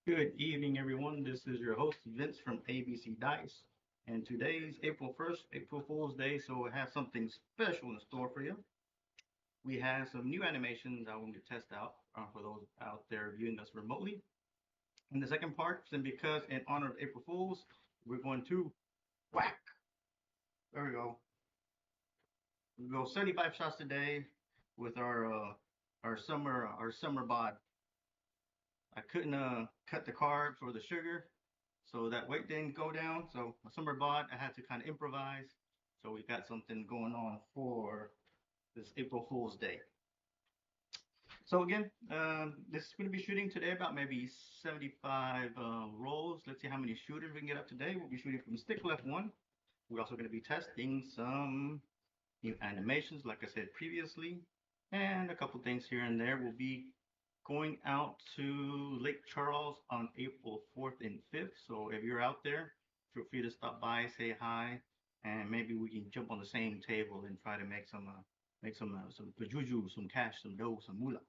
Good evening, everyone. This is your host, Vince from ABC Dice. And today's April 1st, April Fool's Day, so I have something special in store for you. We have some new animations I want to test out for those out there viewing us remotely. In the second part, and because in honor of April Fools, we're going to whack. There we go. We go 75 shots today with our summer bod. I couldn't cut the carbs or the sugar, so that weight didn't go down. So my summer bod, I had to kind of improvise. So we got something going on for this April Fool's Day. So again, this is going to be shooting today about maybe 75 rolls. Let's see how many shooters we can get up today. We'll be shooting from stick left one. We're also going to be testing some new animations, like I said previously, and a couple things here and there. We'll be going out to Lake Charles on April 4th and 5th. So if you're out there, feel free to stop by, say hi, and maybe we can jump on the same table and try to make some juju, some cash, some dough, some moolah.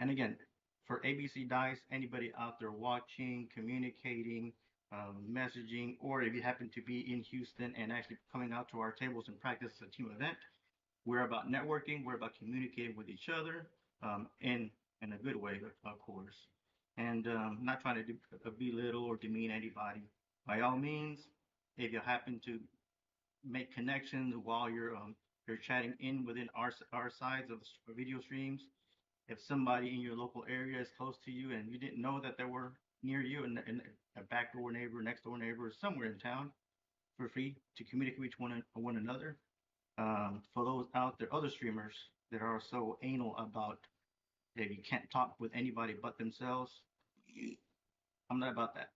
And again, for ABC Dice, anybody out there watching, communicating, messaging, or if you happen to be in Houston and actually coming out to our tables and practice a team event, we're about networking. We're about communicating with each other in a good way, of course, and not trying to belittle or demean anybody. By all means, if you happen to make connections while you're chatting in within our sides of the video streams, if somebody in your local area is close to you and you didn't know that they were near you and a back door neighbor, next door neighbor, somewhere in town, feel free to communicate with one another. For those out there, other streamers that are so anal about that you can't talk with anybody but themselves, I'm not about that.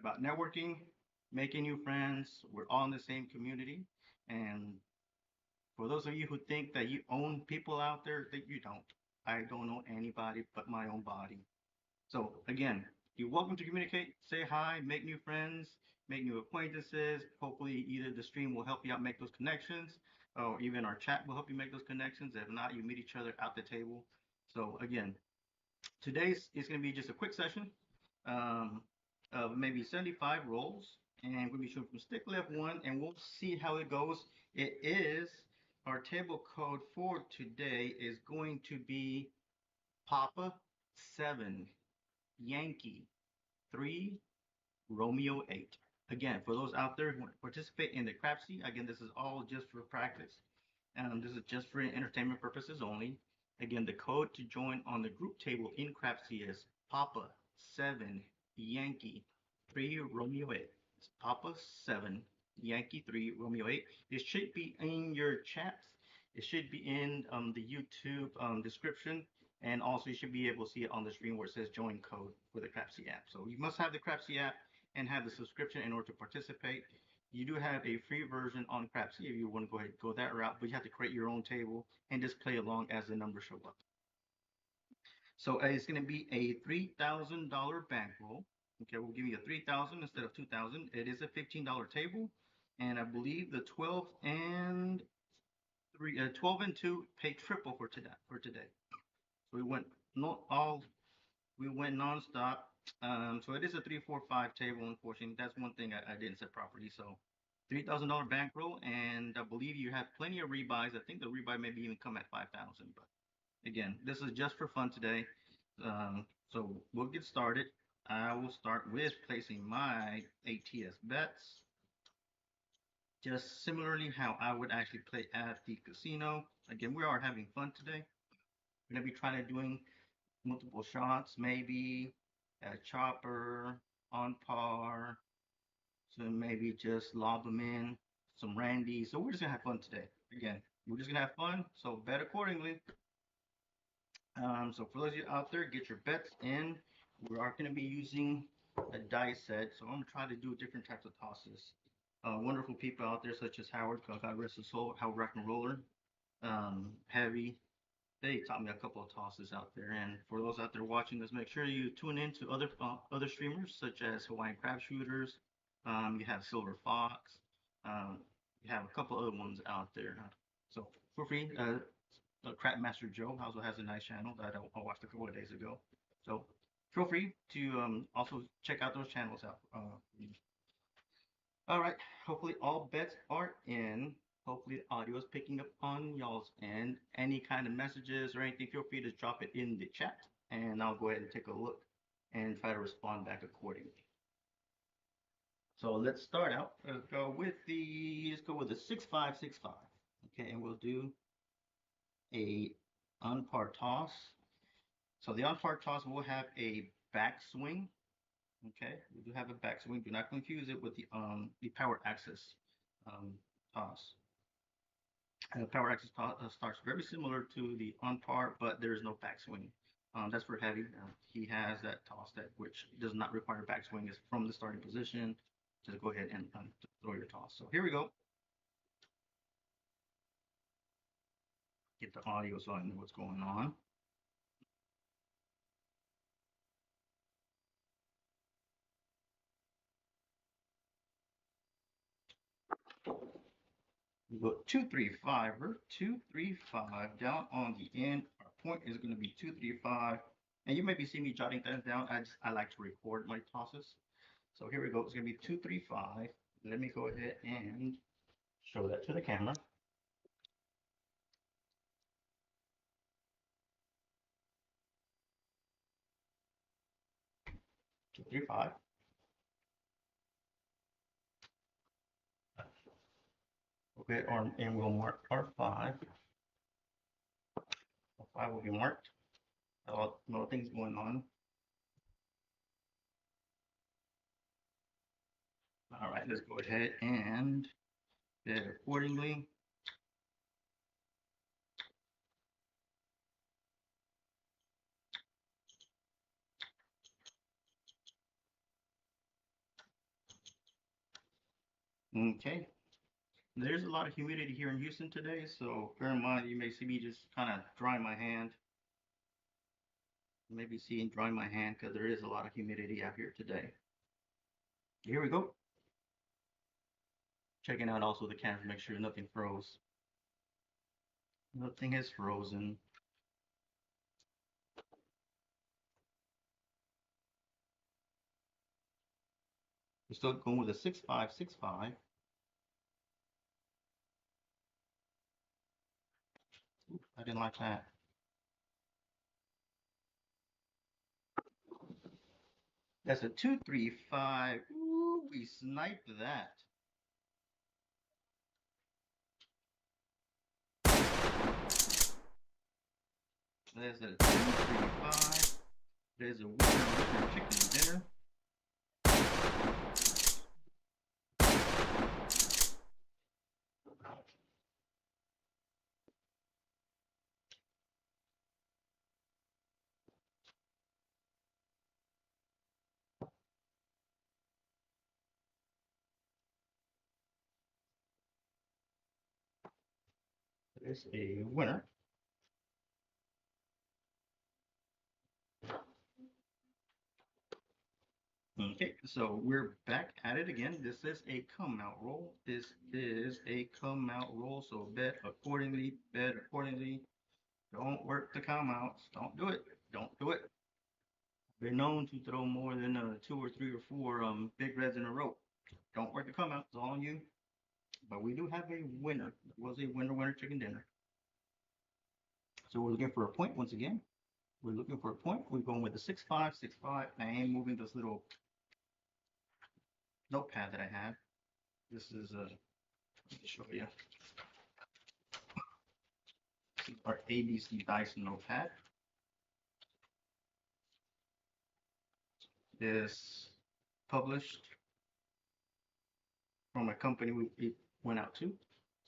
About networking, making new friends. We're all in the same community. And for those of you who think that you own people out there, that you don't. I don't own anybody but my own body. So again, you're welcome to communicate, say hi, make new friends, make new acquaintances. Hopefully, either the stream will help you out make those connections, or even our chat will help you make those connections. If not, you meet each other at the table. So again, today's is going to be just a quick session um, of maybe 75 rolls, and we'll be shooting from stick left one, and we'll see how it goes. It is our table code for today is going to be Papa 7. Yankee 3, Romeo 8. Again, for those out there who want to participate in the Crapsee, again, this is all just for practice. This is just for entertainment purposes only. Again, the code to join on the group table in Crapsee is Papa 7, Yankee 3, Romeo 8. It's Papa 7, Yankee 3, Romeo 8. It should be in your chats. It should be in the YouTube description. And also, you should be able to see it on the screen where it says join code for the Crapsee app. So you must have the Crapsee app and have the subscription in order to participate. You do have a free version on Crapsee if you want to go ahead and go that route, but you have to create your own table and just play along as the numbers show up. So it's going to be a $3,000 bankroll. Okay, we'll give you a 3,000 instead of 2,000. It is a $15 table, and I believe the 12 and 2 pay triple for today. So we went nonstop. So it is a 3-4-5 table. Unfortunately, that's one thing I didn't set properly. So $3,000 bankroll, and I believe you have plenty of rebuys. I think the rebuy maybe even come at 5,000. But again, this is just for fun today. So we'll get started. I will start with placing my ATS bets, just similarly how I would actually play at the casino. Again, we are having fun today. We're gonna be trying to doing multiple shots, maybe a chopper on par. So maybe just lob them in, some Randy. So we're just gonna have fun today. Again, we're just gonna have fun. So bet accordingly. So for those of you out there, get your bets in. We are gonna be using a dice set. So I'm gonna try to do different types of tosses. Wonderful people out there such as Howard, God rest his soul, Howard Rock and Roller, Heavy, they taught me a couple of tosses out there. And for those out there watching us, make sure you tune in to other streamers such as Hawaiian Crab Shooters. You have Silver Fox. You have a couple other ones out there. So feel free. Crab Master Joe also has a nice channel that I watched a couple of days ago. So feel free to also check out those channels out. All right, hopefully all bets are in. Hopefully the audio is picking up on y'all's end. Any kind of messages or anything, feel free to drop it in the chat, and I'll go ahead and take a look and try to respond back accordingly. So let's start out. Let's go with the 6565. Okay, and we'll do a unpar toss. So the unpar toss will have a backswing. Okay, we do have a backswing. Do not confuse it with the power axis toss. Power axis starts very similar to the unpar, but there is no backswing. That's for heavy. He has that toss that which does not require backswing. Is from the starting position. Just go ahead and throw your toss. So here we go. Get the audio so I know what's going on. We go 235, 235 down on the end. Our point is going to be 235, and you maybe see me jotting that down. I like to record my tosses. So here we go. It's going to be 235. Let me go ahead and show that to the camera. 235. Okay, and we'll mark our 5. 5 will be marked. No things going on. All right, let's go ahead and bet accordingly. Okay. There's a lot of humidity here in Houston today, so bear in mind you may see me just kind of drying my hand. You may be seeing drying my hand because there is a lot of humidity out here today. Here we go. Checking out also the camera to make sure nothing froze. Nothing has frozen. We're still going with a 6565. I didn't like that. That's a 235. Ooh, we sniped that. There's a 235. There's a winner chicken dinner. There's a winner. Okay, so we're back at it again. This is a come out roll. This is a come out roll. So bet accordingly, bet accordingly. Don't work the come outs. Don't do it. Don't do it. Been known to throw more than 2 or 3 or 4 big reds in a row. Don't work the come outs. It's all on you. But we do have a winner. It was a winner chicken dinner. So we're looking for a point once again. We're looking for a point. We're going with the 6565. I am moving this little notepad that I have. This is let me show you. This is our ABCDice notepad. This published from a company we went out to.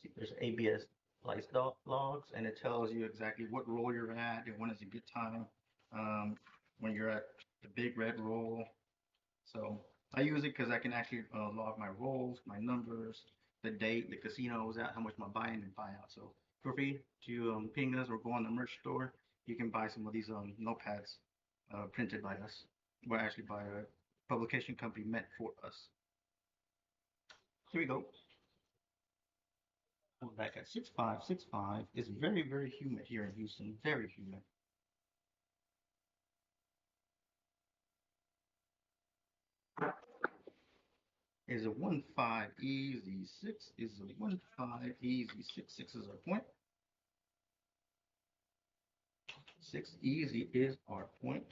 See, there's ABCDice logs, and it tells you exactly what roll you're at and when is a good time. When you're at the big red roll. So I use it because I can actually log my rolls, my numbers, the date, the casino I was at, how much my buy in and buy out. So feel free to ping us or go on the merch store. You can buy some of these notepads printed by us, or actually by a publication company meant for us. Here we go. We're back at 6565. It's very, very humid here in Houston. Very humid. is a 1-5 easy. 6 is a 1-5 easy. 6 is our point. 6 easy is our point.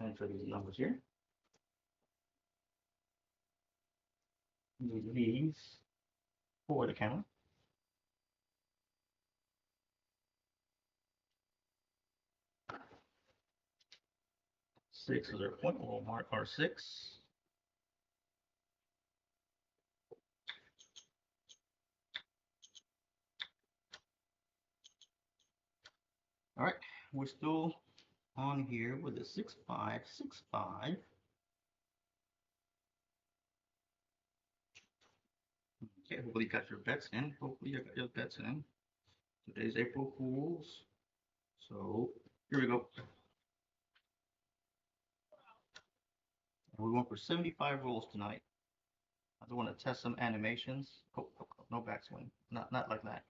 Enter these numbers here. Use these for the camera. 6 is our point. We'll mark our 6. All right, we're still on here with a 6-5, 6-5. Okay, hopefully you got your bets in. Hopefully you got your bets in. Today's April Fools. So here we go. We're going for 75 rolls tonight. I just want to test some animations. Oh, no backswing. Not like that.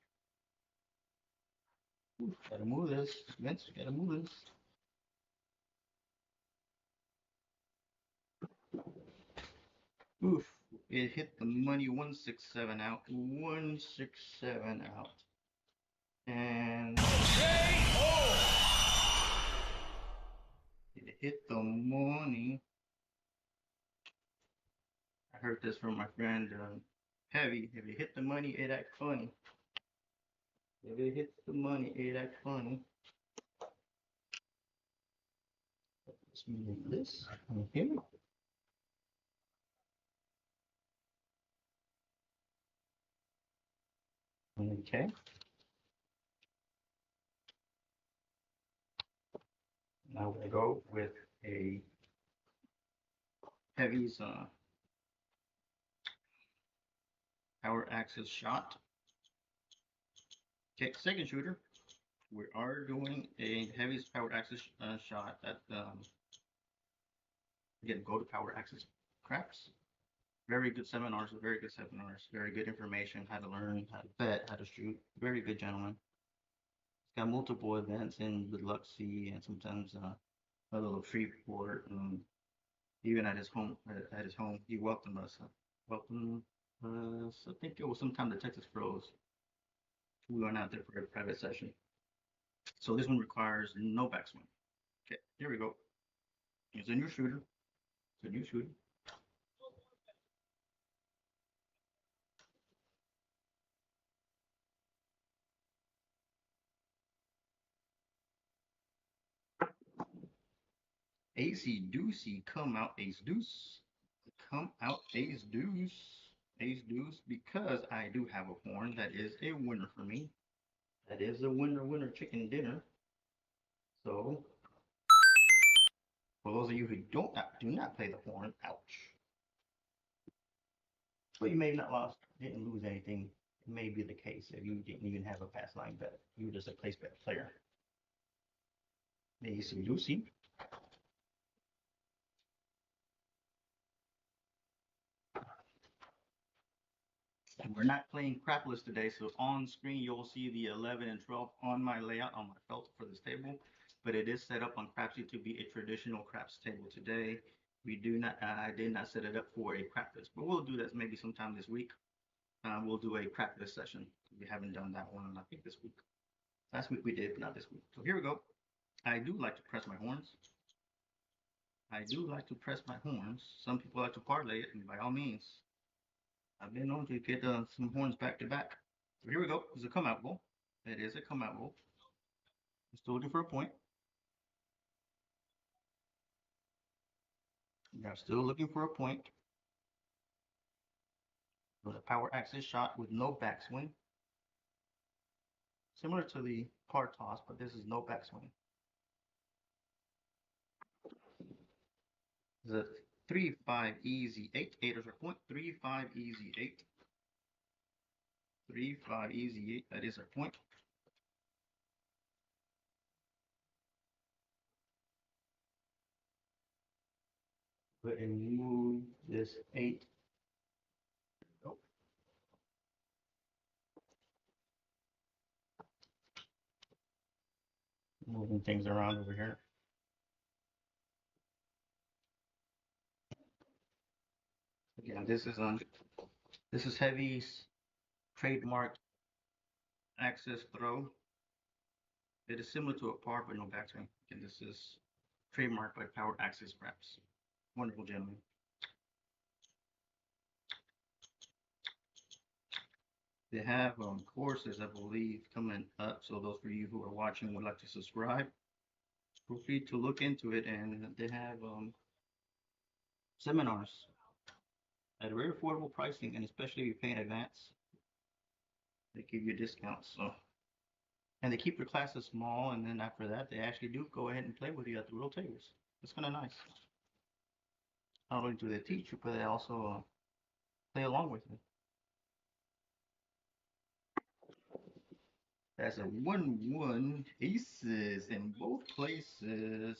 Ooh, gotta move this. Vince, gotta move this. Oof. It hit the money 167 out. 167 out. And it hit the money. I heard this from my friend Heavy. If it hit the money, it act funny. If it hits the money, it act funny. Let's move this here. Okay. Now we go with a Heavy's power axis shot. Okay, second shooter. We are doing a Heavy's power axis shot at again, go to power axis craps. Very good seminars, very good seminars, very good information, how to learn, how to bet, how to shoot. Very good gentleman. He's got multiple events in Biloxi and sometimes a little Shreveport, and even at his home. He welcomed us. Welcomed us. I think it was sometime the Texas Pros. We went out there for a private session. So this one requires no backswing. Okay, here we go. It's a new shooter. It's a new shooter. AC Deucey, come out ace deuce. Come out ace deuce. Ace deuce, because I do have a horn that is a winner for me. That is a winner chicken dinner. So for those of you who do not play the horn, ouch. But you may not lost, didn't lose anything. It may be the case if you didn't even have a pass line bet. You were just a place bet player. AC Lucy. We're not playing crapless today, so on screen you'll see the 11 and 12 on my layout on my felt for this table, but it is set up on Crapsee to be a traditional craps table today. I did not set it up for a crapless, but we'll do that maybe sometime this week. We'll do a crapless session. We haven't done that one, I think this week. Last week we did, but not this week. So here we go. I do like to press my horns. I do like to press my horns. Some people like to parlay it, and by all means, I've been known to get some horns back to back. So here we go. It's a come out roll. It is a come out roll. I'm still looking for a point. I'm still looking for a point. With a power axis shot with no backswing. Similar to the card toss, but this is no backswing. The 3-5 easy 8. 8 is our point. 3-5 easy 8. 3-5 easy 8. That is our point. Go ahead and move this 8. Oh. Moving things around over here. Yeah, this is Heavy's trademark access throw. It is similar to a par but no backswing. And this is trademarked by Power Access Craps. Wonderful gentlemen. They have courses, I believe, coming up. So those for you who are watching would like to subscribe, feel free to look into it. And they have seminars at a very affordable pricing, and especially if you pay in advance, they give you discounts. So, and they keep your classes small, and then after that, they actually do go ahead and play with you at the real tables. It's kind of nice. Not only do they teach you, but they also play along with you. That's a 1-1 aces in both places.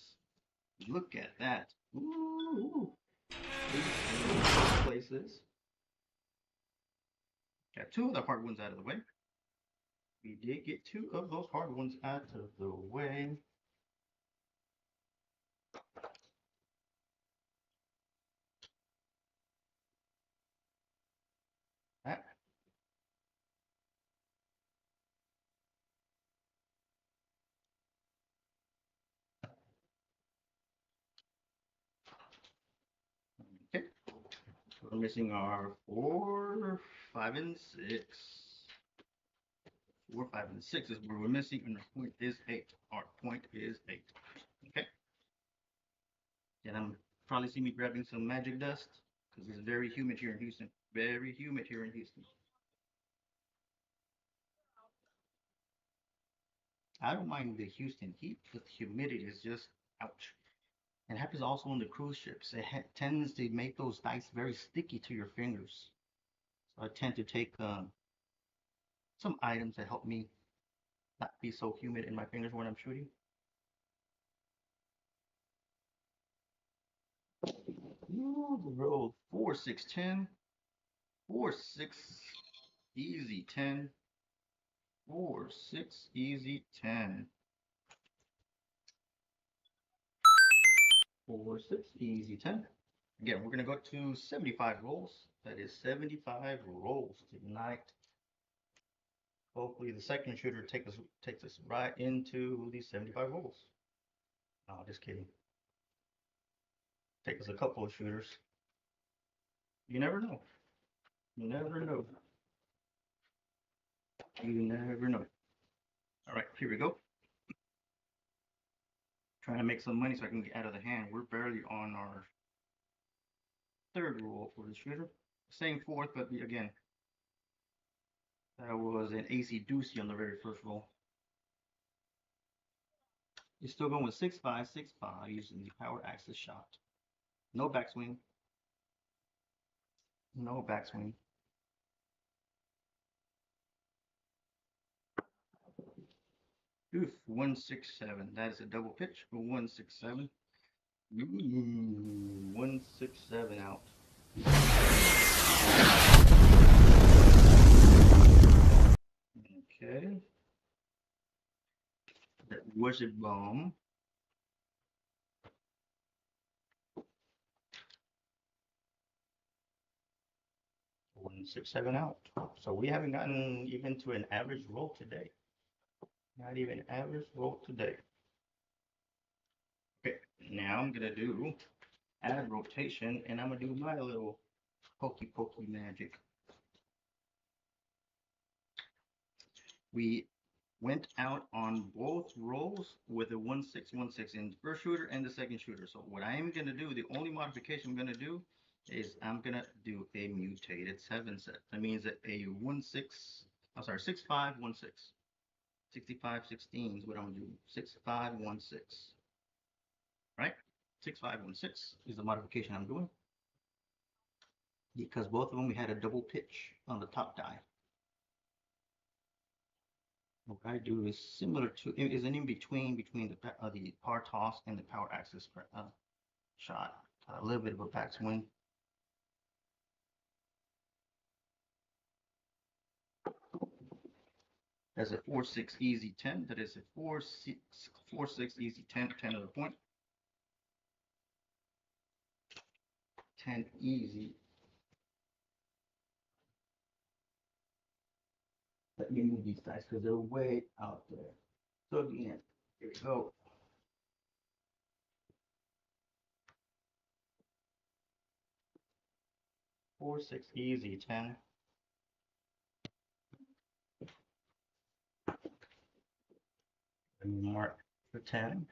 Look at that. Ooh. Aces in both places. Got two of the hard ones out of the way. We did get two of those hard ones out of the way. That. Okay. We're missing our 4, 5, and 6. 4, 5, and 6 is where we're missing, and our point is 8. Our point is 8. Okay. And I'm probably see me grabbing some magic dust because it's very humid here in Houston. Very humid here in Houston. I don't mind the Houston heat, but the humidity is just ouch. It happens also on the cruise ships. It tends to make those dice very sticky to your fingers. So I tend to take some items that help me not be so humid in my fingers when I'm shooting. You rolled 4, 6, 10. 4, 6, easy 10. 4, 6, easy 10. 4, 6, easy 10. Again, we're going to go to 75 rolls. That is 75 rolls tonight. Hopefully the second shooter takes us right into these 75 rolls. No, just kidding. Take us a couple of shooters. You never know. You never know. You never know. All right, here we go. Trying to make some money so I can get out of the hand. We're barely on our third roll for the shooter. Same fourth, but again, that was an AC doozy on the very first roll. You're still going with 6, 5, 6, 5 using the power access shot. No backswing. No backswing. Oof, 167. That is a double pitch for 167. Ooh, 167 out. Okay. That was a bomb. 167 out. So we haven't gotten even to an average roll today. Not even average roll today. Okay, now I'm gonna do add rotation, and I'm gonna do my little pokey magic. We went out on both rolls with a 1-6-1-6 in the first shooter and the second shooter. So what I am gonna do, the only modification I'm gonna do is I'm gonna do a mutated 7 set. That means that a 6-5-1-6. 65-16 is what I'm gonna do. 6-5-1-6. Right? 6-5-1-6 is the modification I'm doing. Because both of them we had a double pitch on the top die. What I do is similar to, is an in between the par toss and the power access shot. A little bit of a backswing. That's a 4-6 easy 10. That is a 4-6 easy 10, 10 of the point. 10 easy Let me move these dice because they're way out there. So again, here we go. 4, 6, easy, 10. Let me mark for 10.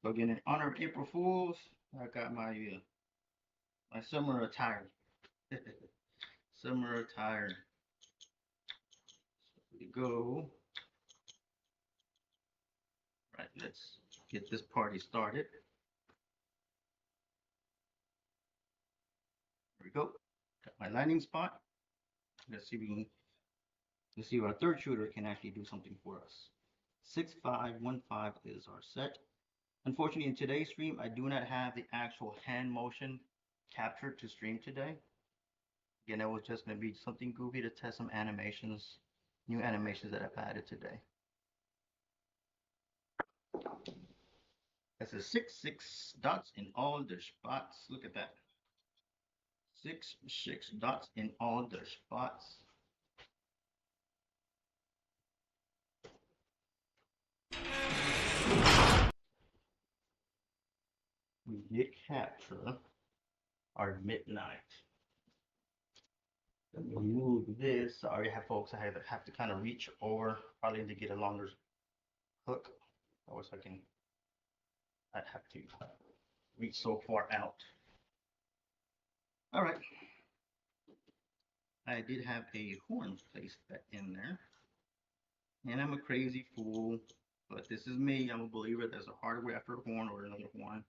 So again, in honor of April Fools, I got my my summer attire. Summer attire. So we go. Right, let's get this party started. There we go. Got my landing spot. Let's see if we can. Let's see if our third shooter can actually do something for us. 6515 is our set. Unfortunately, in today's stream, I do not have the actual hand motion captured to stream today. Again, it was just going to be something goofy to test some animations, new animations that I've added today. That's a 6 dots in all the spots. Look at that. 6 dots in all the spots. We did capture our midnight. Let me move this. Sorry, folks, I have to kind of reach over, probably to get a longer hook. Otherwise, I'd have to reach so far out. All right. I did have a horn placed in there. And I'm a crazy fool, but this is me. I'm a believer there's a hardware after a horn or another horn.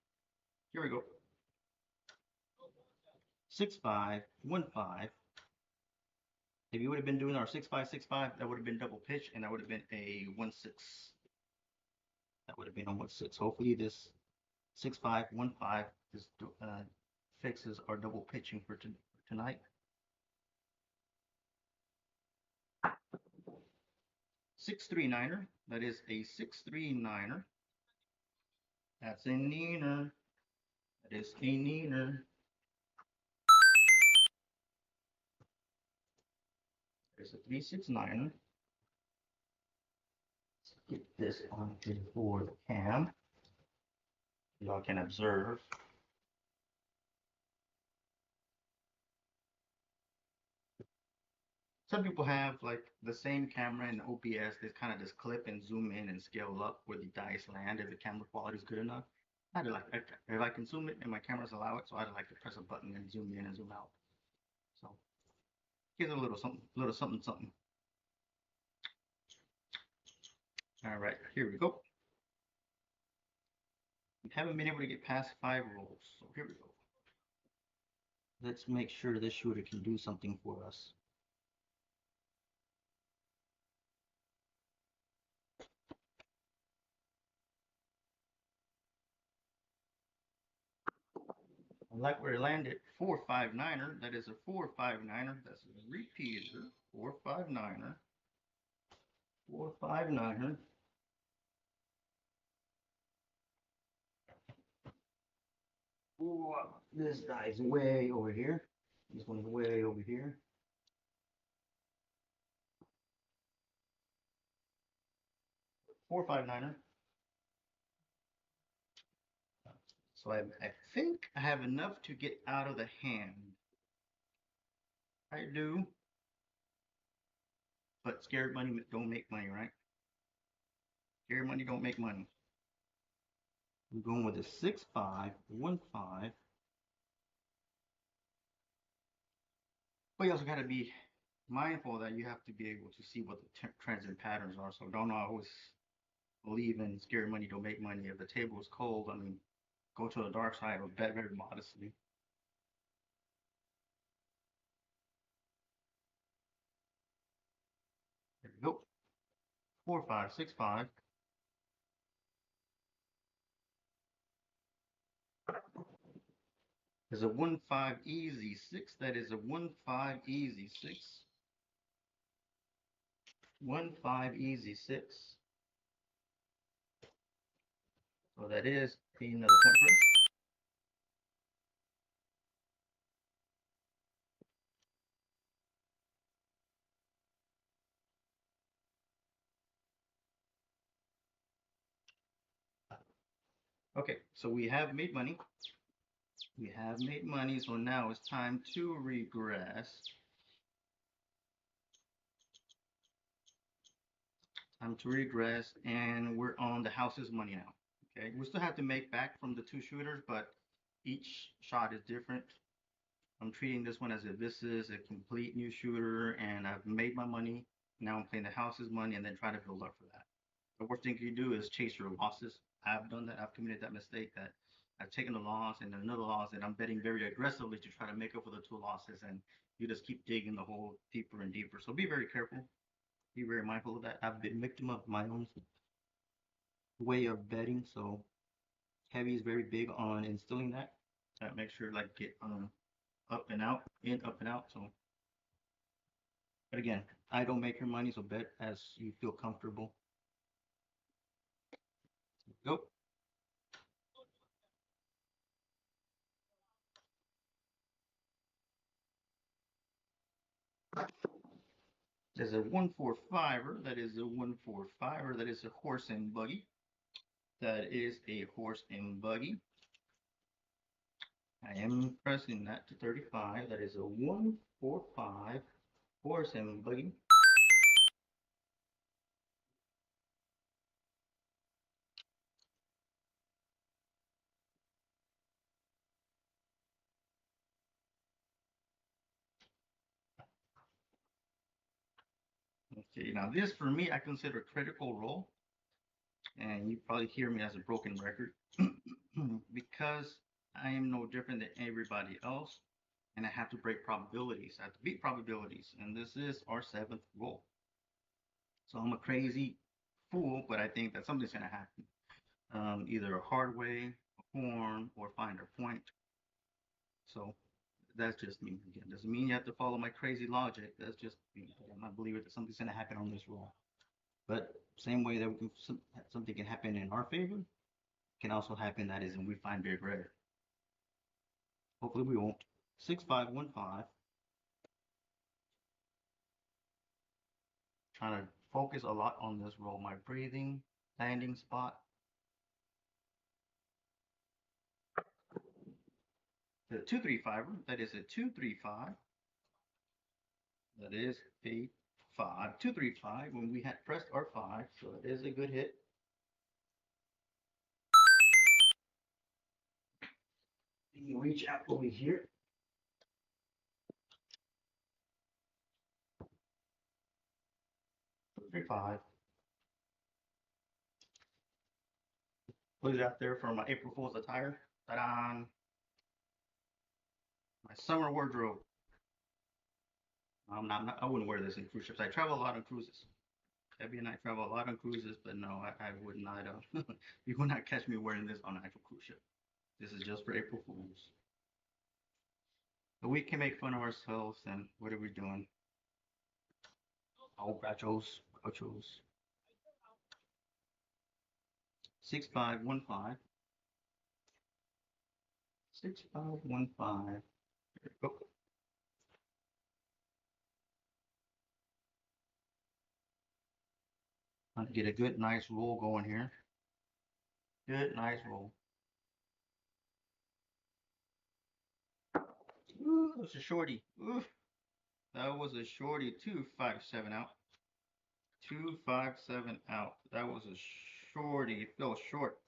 Here we go. 6515. If you would have been doing our 6565, that would have been double pitch, and that would have been a 1/6. That would have been a 1/6. Hopefully, this 6515 is fixes our double pitching for tonight. 639er. That is a 639er. That's a neener. That is a neener. There's a 369er. Let's get this onto the board cam. Y'all can observe. Some people have like the same camera in OBS. They kind of just clip and zoom in and scale up where the dice land if the camera quality is good enough. I'd like if I can zoom it and my cameras allow it, so I'd like to press a button and zoom in and zoom out. So here's a little something. All right, here we go. We haven't been able to get past 5 rolls, so here we go. Let's make sure this shooter can do something for us. Like where it landed, 459er. That is a 459er. That's a repeater. 459er. 459er. Ooh, this guy's way over here. This one's way over here. 459er. So I think I have enough to get out of the hand. I do. But scared money don't make money, right? Scared money don't make money. I'm going with a 6515. But you also got to be mindful that you have to be able to see what the trends and patterns are. So don't always believe in scared money don't make money. If the table is cold, I mean, go to the dark side or bet very modestly. There we go. 4565. There's a 1-5 easy 6. That is a 1-5 easy 6. 1-5 easy 6. So that is another point for us. Okay, so we have made money. We have made money, so now it's time to regress. Time to regress, and we're on the house's money now. Okay, we still have to make back from the two shooters, but each shot is different. I'm treating this one as if this is a complete new shooter, and I've made my money. Now I'm playing the house's money, and then try to build up for that. The worst thing you do is chase your losses. I've done that. I've committed that mistake that I've taken a loss and another loss, and I'm betting very aggressively to try to make up for the two losses, and you just keep digging the hole deeper and deeper. So be very careful. Be very mindful of that. I've been victim of my own way of betting, so heavy is very big on instilling that. Make sure like get up and out, in, up and out. So, but again, I don't make your money, so bet as you feel comfortable. Go. There's a 145er. That is a 145er. That is a horse and buggy. That is a horse and buggy. I am pressing that to 35. That is a 145 horse and buggy. Okay, now this for me, I consider a critical roll, and you probably hear me as a broken record because I am no different than everybody else, and I have to break probabilities. I have to beat probabilities, and this is our seventh roll. So I'm a crazy fool, but I think that something's gonna happen, either a hard way, a horn, or find a point. So that's just me. Again, doesn't mean you have to follow my crazy logic. That's just me. I'm not believing that something's gonna happen on this roll. But same way that we can, something can happen in our favor, can also happen that is, and we find big red. Hopefully we won't. 6515. Trying to focus a lot on this roll. My breathing, landing spot. The 235. That is a 235. That is a 5. 235 when we had pressed our 5. So it is a good hit. You reach out over here. 235. Put it out there for my April Fool's attire. Ta-da! My summer wardrobe. I wouldn't wear this in cruise ships. I travel a lot on cruises. Debbie and I travel a lot on cruises, but no, I would not. You would not catch me wearing this on an actual cruise ship. This is just for April Fools. But we can make fun of ourselves, and what are we doing? Oh, grouchos, grouchos. 6515. 6515. There we go. Trying to get a good, nice roll going here. Good, nice roll. Ooh, that was a shorty. Ooh, that was a shorty. 257 out. 257 out. That was a shorty. It fell short.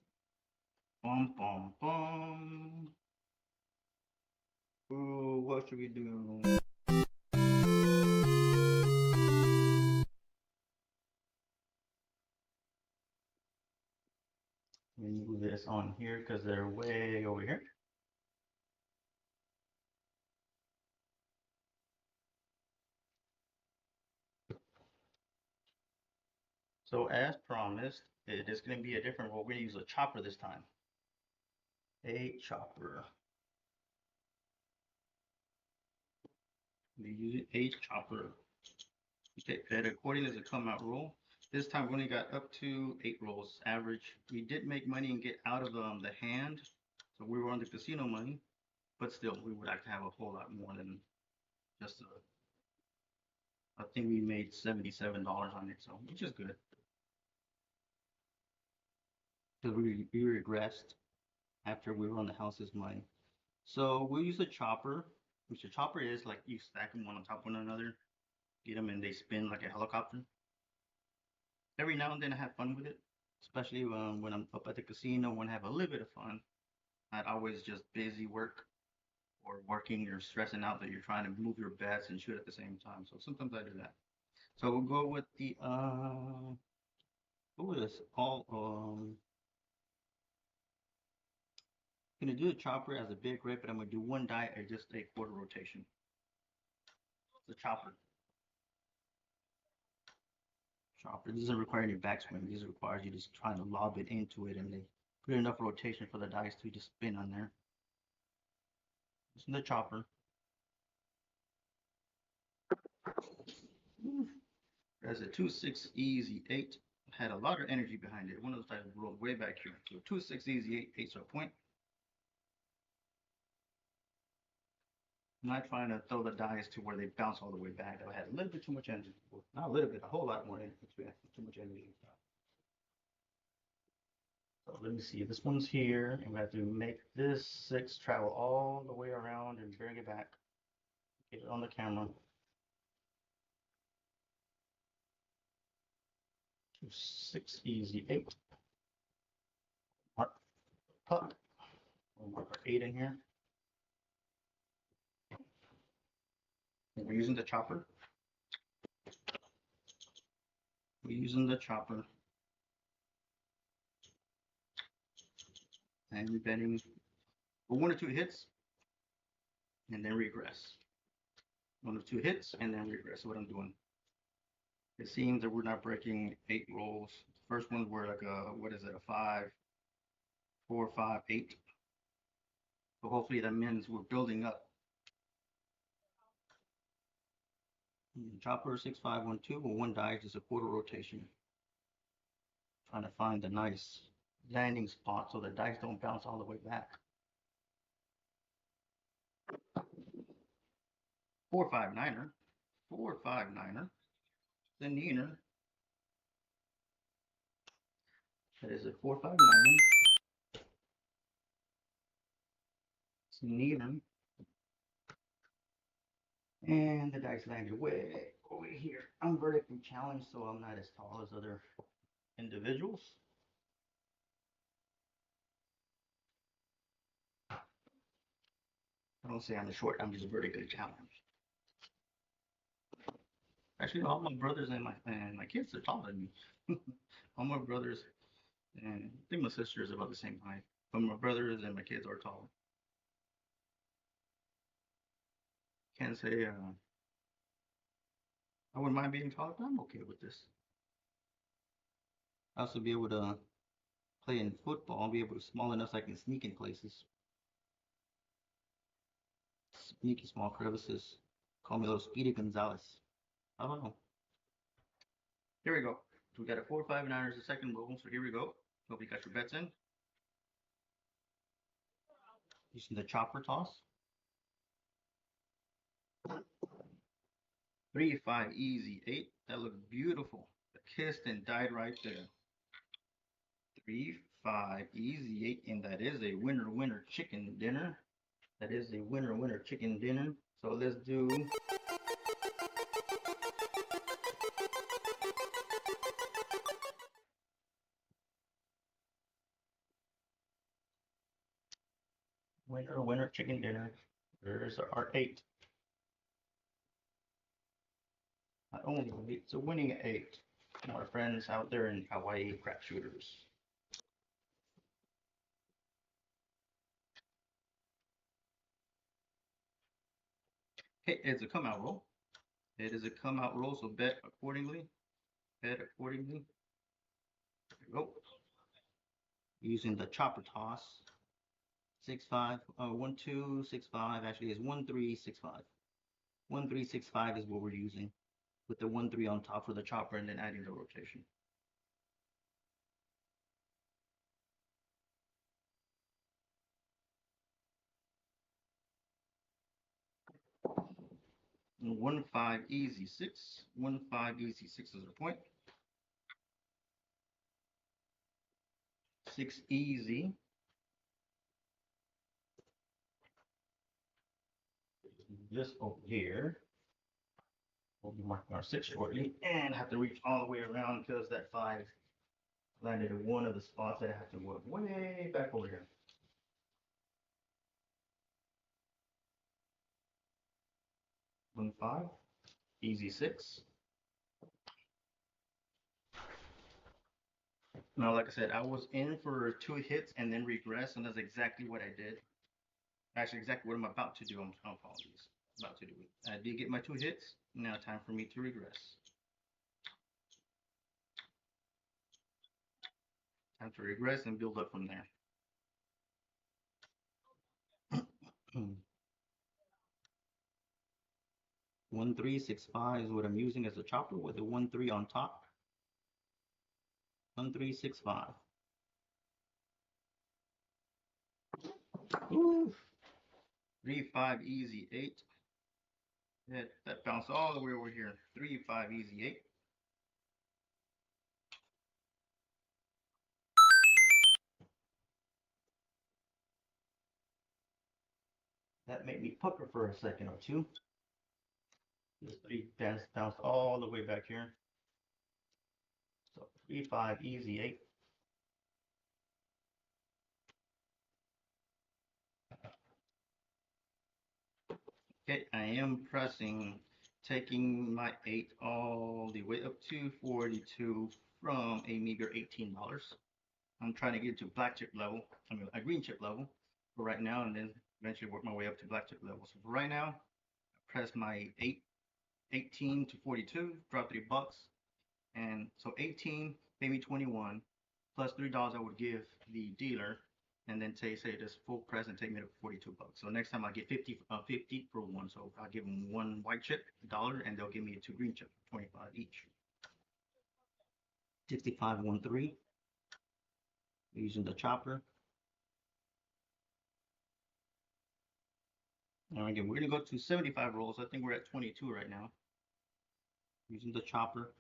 Bum, bum, bum. Ooh, what should we do? We move this on here because they're way over here. So as promised, it is going to be a different roll. We're going to use a chopper this time. A chopper. We use a chopper. Okay, that according to the come out roll. This time we only got up to 8 rolls average. We did make money and get out of the hand, so we were on the casino money, but still we would like to have a whole lot more than just I think we made $77 on it, so which is good because we regressed. after we run the houses. So we'll use a chopper, which a chopper is like you stack them one on top of one another, get them, and they spin like a helicopter. Every now and then I have fun with it, especially when I'm up at the casino. When I have a little bit of fun, not always just busy work or working or stressing out that you're trying to move your bets and shoot at the same time. So sometimes I do that. So we'll go with the what was this? All gonna do the chopper as a big rip, but I'm gonna do one die at just a quarter rotation. The chopper. Chopper. This doesn't require any backswing. This requires you just trying to lob it into it, and they put enough rotation for the dice to just spin on there. This is the chopper. There's a 2-6 easy 8. Had a lot of energy behind it. One of those dice rolled way back here. So 2-6 easy 8, 8's our point. I'm not trying to throw the dice to where they bounce all the way back. I had a little bit too much energy. Not a little bit, a whole lot more energy. Too much energy. So let me see. This one's here, and we have to make this 6 travel all the way around and bring it back. Get it on the camera. 2-6 easy 8. Mark puck. We'll mark our 8 in here. And we're using the chopper. We're using the chopper. And we're betting for 1 or 2 hits, and then regress. 1 or 2 hits, and then regress. What I'm doing. It seems that we're not breaking 8 rolls. The first ones were like a, what is it, a 5, 4, 5, 8. So hopefully that means we're building up. Chopper 6, 5, 1, 2. Well, 1 die is a quarter rotation. Trying to find a nice landing spot so the dice don't bounce all the way back. 4, 5, 9er. 4, 5, 9er. The neener. That is a 4, 5, 9er. It's neener. And the dice landed way over here. I'm vertically challenged, so I'm not as tall as other individuals. I don't say I'm short, I'm just vertically challenged. Actually, all my brothers and my kids are taller than me. All my brothers, and I think my sister is about the same height. But my brothers and my kids are taller. Can't say I wouldn't mind being taller, but I'm okay with this. I also be able to play in football. I'll be able to small enough so I can sneak in places. Sneaky small crevices. Call me a little Speedy Gonzalez. I don't know. Here we go. So we got a 4, 5, 9er as a second roll. So here we go. Hope you got your bets in. Using the chopper toss. 3, 5 easy 8. That looked beautiful. Kissed and died right there. 3, 5 easy 8, and that is a winner chicken dinner. That is a winner chicken dinner. So let's do winner chicken dinner. There's our 8. Not only it's a winning 8. Our friends out there in Hawaii, crap shooters. Okay, it's a come out roll. It is a come out roll, so bet accordingly. Bet accordingly. There we go. Using the chopper toss. 6, 5, 1, 2, 6, 5. Actually, it's 1, 3, 6, 5. 1, 3, 6, 5 is what we're using, with the 1, 3 on top for the chopper, and then adding the rotation. And 1, 5 easy 6. 1, 5 easy 6 is our point. 6 easy just over here. We'll be marking our 6 shortly, and have to reach all the way around because that 5 landed in one of the spots that I have to work way back over here. 1 5, easy 6. Now, like I said, I was in for 2 hits and then regress, and that's exactly what I did. Actually, exactly what I'm about to do. Apologies. About to do it. I did get my 2 hits. Now, time for me to regress. Time to regress and build up from there. 1 3 6 5 is what I'm using as a chopper with a 1 3 on top. 1 3 6 5. Ooh. 3 5 easy 8. That bounced all the way over here. 3 5 easy 8. That made me pucker for a second or two. This 3 bounced all the way back here. So 3 5 easy 8. Okay, I am pressing, taking my 8 all the way up to 42 from a meager $18. I'm trying to get to black chip level, a green chip level for right now, and then eventually work my way up to black chip level. So for right now, I press my 18 to 42, drop $3, and so 18 pay me 21 plus $3 I would give the dealer, and then say this full press and take me to 42 bucks. So next time I get 50 for one. So I'll give them 1 white chip $1, and they'll give me 2 green chip 25 each. 65 1 3 using the chopper. Now again, we're gonna go to 75 rolls. I think we're at 22 right now. Using the chopper.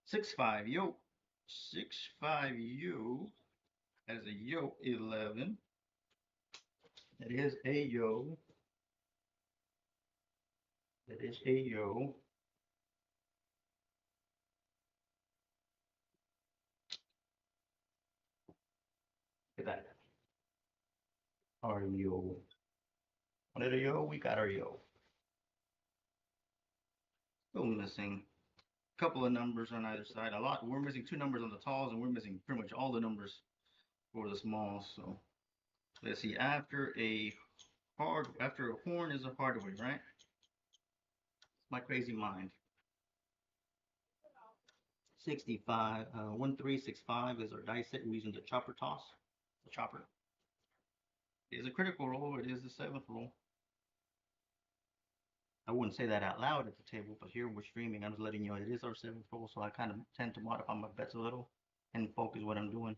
6 5 yo. 6 5 yo. That is a yo 11. That is a yo. That is a yo. Look at that. Our yo. What is a yo? We got our yo. Still missing a couple of numbers on either side. We're missing 2 numbers on the talls, and we're missing pretty much all the numbers for the smalls. So let's see. After a horn is a hardware, right? My crazy mind. 65, 1 3 6 5 is our dice set. We're using the chopper toss. The chopper. It is a critical roll. It is the 7th roll. I wouldn't say that out loud at the table, but here we're streaming. I'm just letting you know it is our 7th roll, so I kind of tend to modify my bets a little and focus what I'm doing.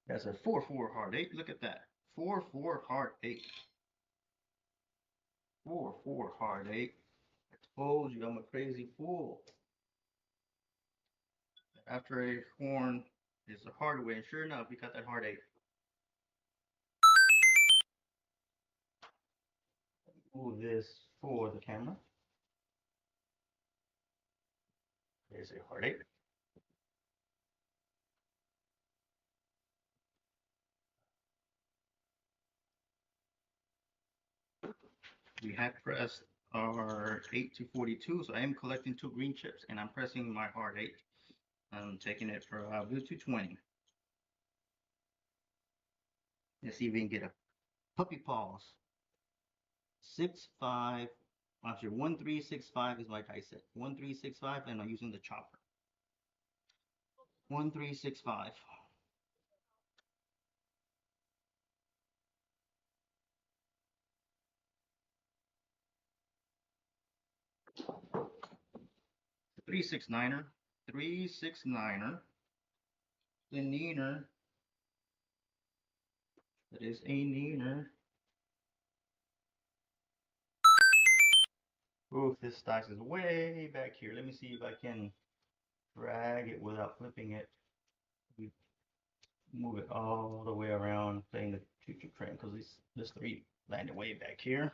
That's a 4 4 hard 8. Look at that. 4 4 hard 8. 4 4 hard 8. I told you I'm a crazy fool. After a horn is a hard way, and sure enough, we got that hard 8. Move this for the camera. There's a hard 8. We have pressed our 8 to 42, so I am collecting 2 green chips, and I'm pressing my hard 8. I'm taking it for blue to 20. Let's see if we can get a puppy paws. 6 5. Actually, 1 3 6 5 is my dice set. 1 3 6 5, and I'm using the chopper. 1 3 6 5. 3 6 9er. 3 6 9er. The neener. That is a neener. Oof, this dice is way back here. Let me see if I can drag it without flipping it. We move it all the way around, playing the choo-choo train, because this 3 landed way back here.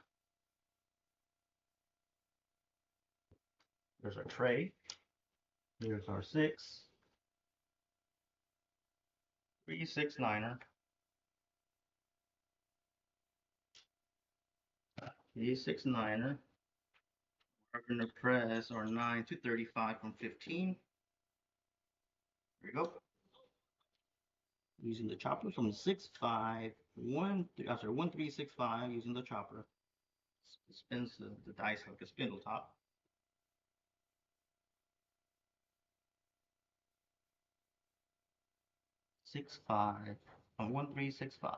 There's our tray. Here's our 6. 3, 6, 9er. 3, 6, 9er. We're going to press our 9 to 35 from 15. There we go. Using the chopper from 6, 5, 1, 3, I'm sorry, 1, 3, 6, 5, using the chopper. It spins the dice like a spindle top. 6, 5, 1, 3, 6, 5.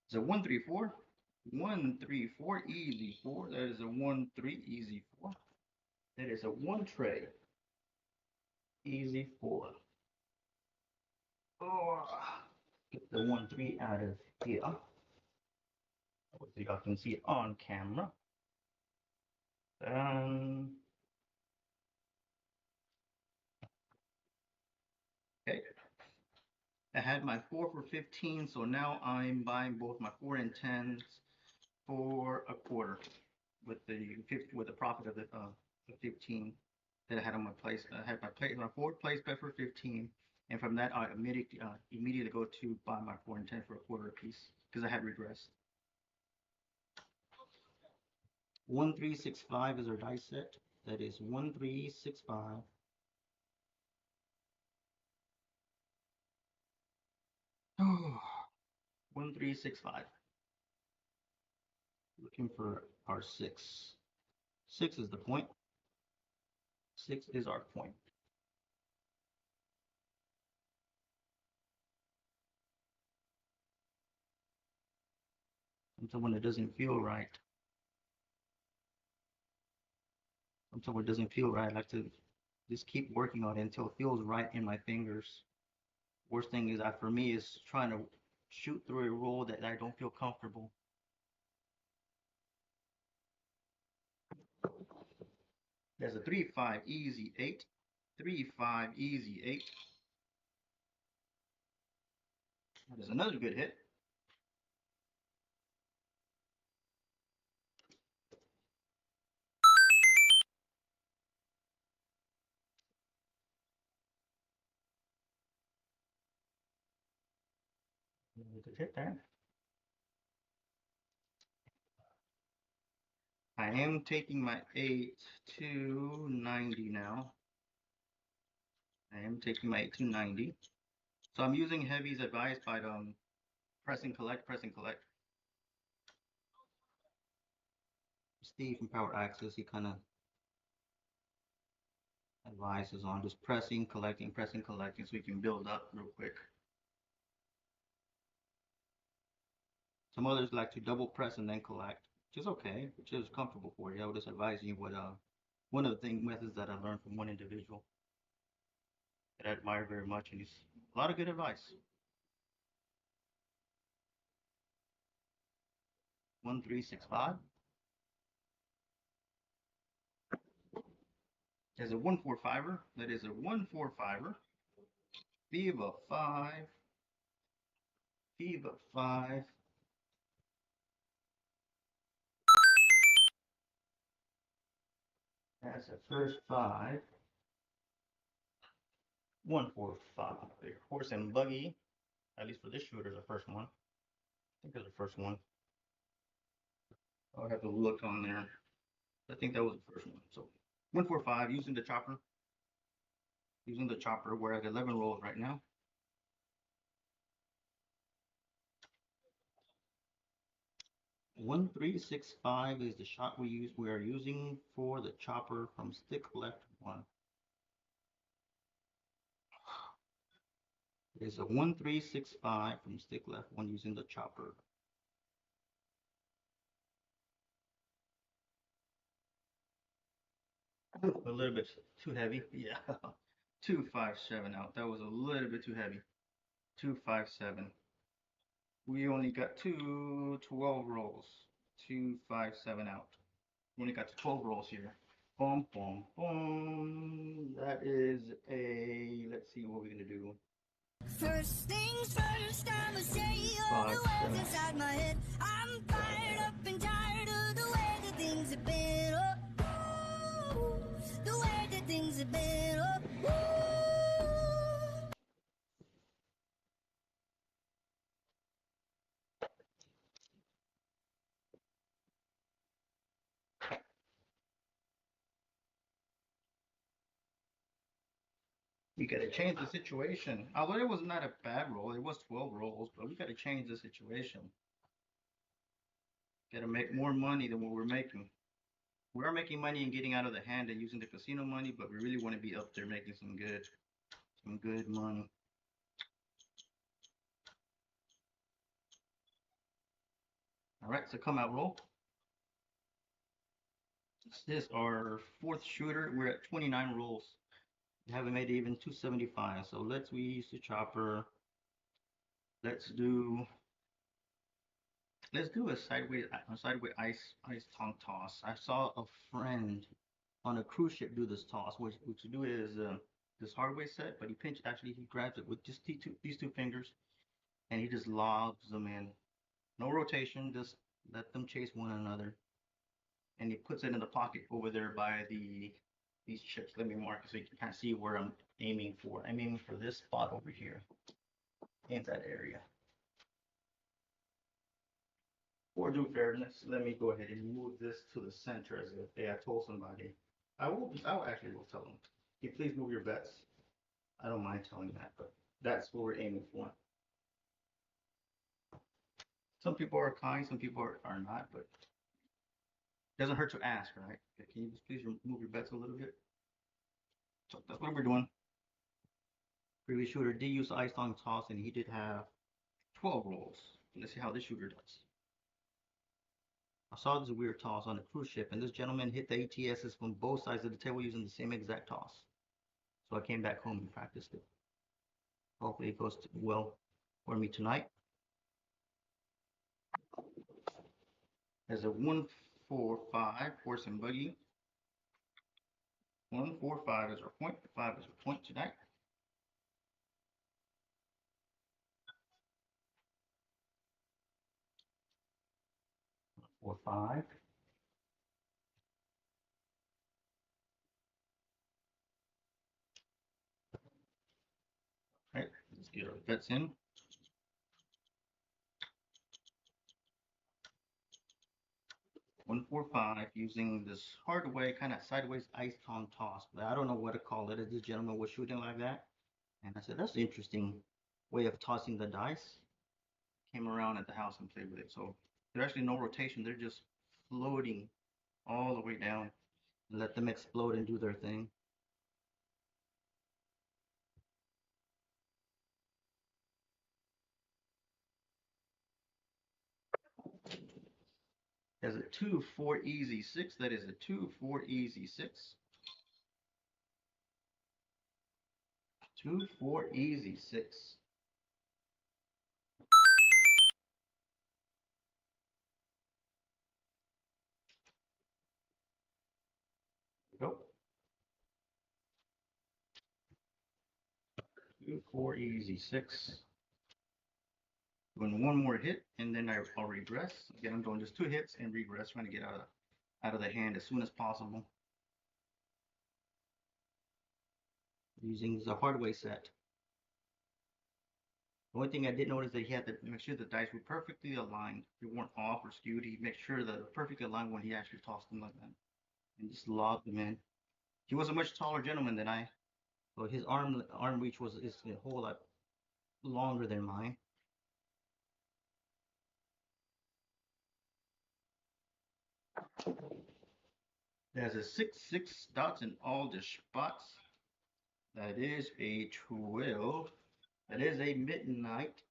Is it 1, 3, 4? 1, 3, 4, easy 4. That is a 1, 3, easy 4. That is a 1 tray, easy 4. Oh, get the 1, 3 out of here. Hopefully y'all can see it on camera. Okay. I had my 4 for 15, so now I'm buying both my 4 and 10s for a quarter with the profit of the 15 that I had on my place. I had my 4 place bet for 15, and from that I immediately go to buy my 4 and 10 for a quarter a piece because I had regressed. 1, 3, 6, 5 is our dice set. That is 1, 3, 6, 5. 1, 3, 6, 5. Looking for our 6. 6 is the point. 6 is our point. Until when it doesn't feel right. Until it doesn't feel right, I like to just keep working on it until it feels right in my fingers. Worst thing is that for me is trying to shoot through a roll that I don't feel comfortable. There's a 3, 5, easy 8. 3, 5, easy 8. There's another good hit. Good hit there. I am taking my 8 to 90 now. I am taking my 8 to 90. So I'm using Heavy's advice by press and collect, press and collect. Steve from Power Access, he kind of advises on just pressing, collecting, so we can build up real quick. Some others like to double press and then collect, which is okay, which is comfortable for you. I would just advise you what one of the methods that I learned from one individual that I admire very much, and he's a lot of good advice. 1, 3, 6, 5. There's a 1, 4, 5er. That is a 1, 4, 5er. Viva 5. Viva 5. That's the first 5. 1, 4, 5. Horse and buggy. At least for this shooter, the first one. I think it's the first one. I'll have to look on there. I think that was the first one. So 1, 4, 5 using the chopper. Using the chopper. We're at 11 rolls right now. 1, 3, 6, 5 is the shot we are using for the chopper from stick left 1. There's a 1, 3, 6, 5 from stick left 1 using the chopper. A little bit too heavy. Yeah. 2, 5, 7 out. That was a little bit too heavy. 2, 5, 7. We only got 12 rolls. 2, 5, 7 out. We only got 12 rolls here. Boom, boom, boom. That is a, let's see what we're gonna do. First things first, I'ma say all the words inside my head. I'm fired up and tired of the way that things have been. Oh, the way that things have been. Oh, We gotta change the situation. Although it was not a bad roll, it was 12 rolls, but we gotta change the situation. Gotta make more money than what we're making. We are making money and getting out of the hand and using the casino money, but we really want to be up there making some good money. All right, so come out roll. This is our fourth shooter. We're at 29 rolls. We haven't made it even 275. So let's reuse the chopper. Let's do a sideways ice tongue toss. I saw a friend on a cruise ship do this toss. What you do is this hardware set, but he grabs it with just these two fingers, and he just lobs them in. No rotation, just let them chase one another. And he puts it in the pocket over there by these chips. Let me mark it so you can kind of see where I'm aiming for. I'm aiming for this spot over here in that area. For due fairness, let me go ahead and move this to the center as if I told somebody. I will actually will tell them. Can you please move your bets? I don't mind telling that, but that's what we're aiming for. Some people are kind, some people are not, but it doesn't hurt to ask, right? Okay, can you just please move your bets a little bit? So that's what we're doing. Previous shooter did use the ice tongue toss, and he did have 12 rolls. Let's see how this shooter does. I saw this weird toss on a cruise ship, and this gentleman hit the ATSs from both sides of the table using the same exact toss. So I came back home and practiced it. Hopefully it goes well for me tonight. There's a 1-4-5 horse and buggy. 1-4-5 is our point. 5 is our point tonight. 4-5. All right, let's get our bets in. 1-4-5 using this hard way, kind of sideways ice tongue toss, but I don't know what to call it. This gentleman was shooting like that, and I said that's an interesting way of tossing the dice. Came around at the house and played with it. So there's actually no rotation. They're just floating all the way down and let them explode and do their thing. There's a 2-4 easy 6. That is a 2-4 easy 6. 2-4 easy 6. Go. 2-4 easy 6. Doing one more hit, and then I'll regress. Again, I'm doing just 2 hits and regress, trying to get out of the hand as soon as possible. Using the hard way set. The only thing I did notice that he had to make sure the dice were perfectly aligned. They weren't off or skewed. He made sure that they were perfectly aligned when he actually tossed them like that. And just lobbed them in. He was a much taller gentleman than I, so his arm reach is a whole lot longer than mine. There's a 6 dots in all the spots. That is a 12. That is a midnight.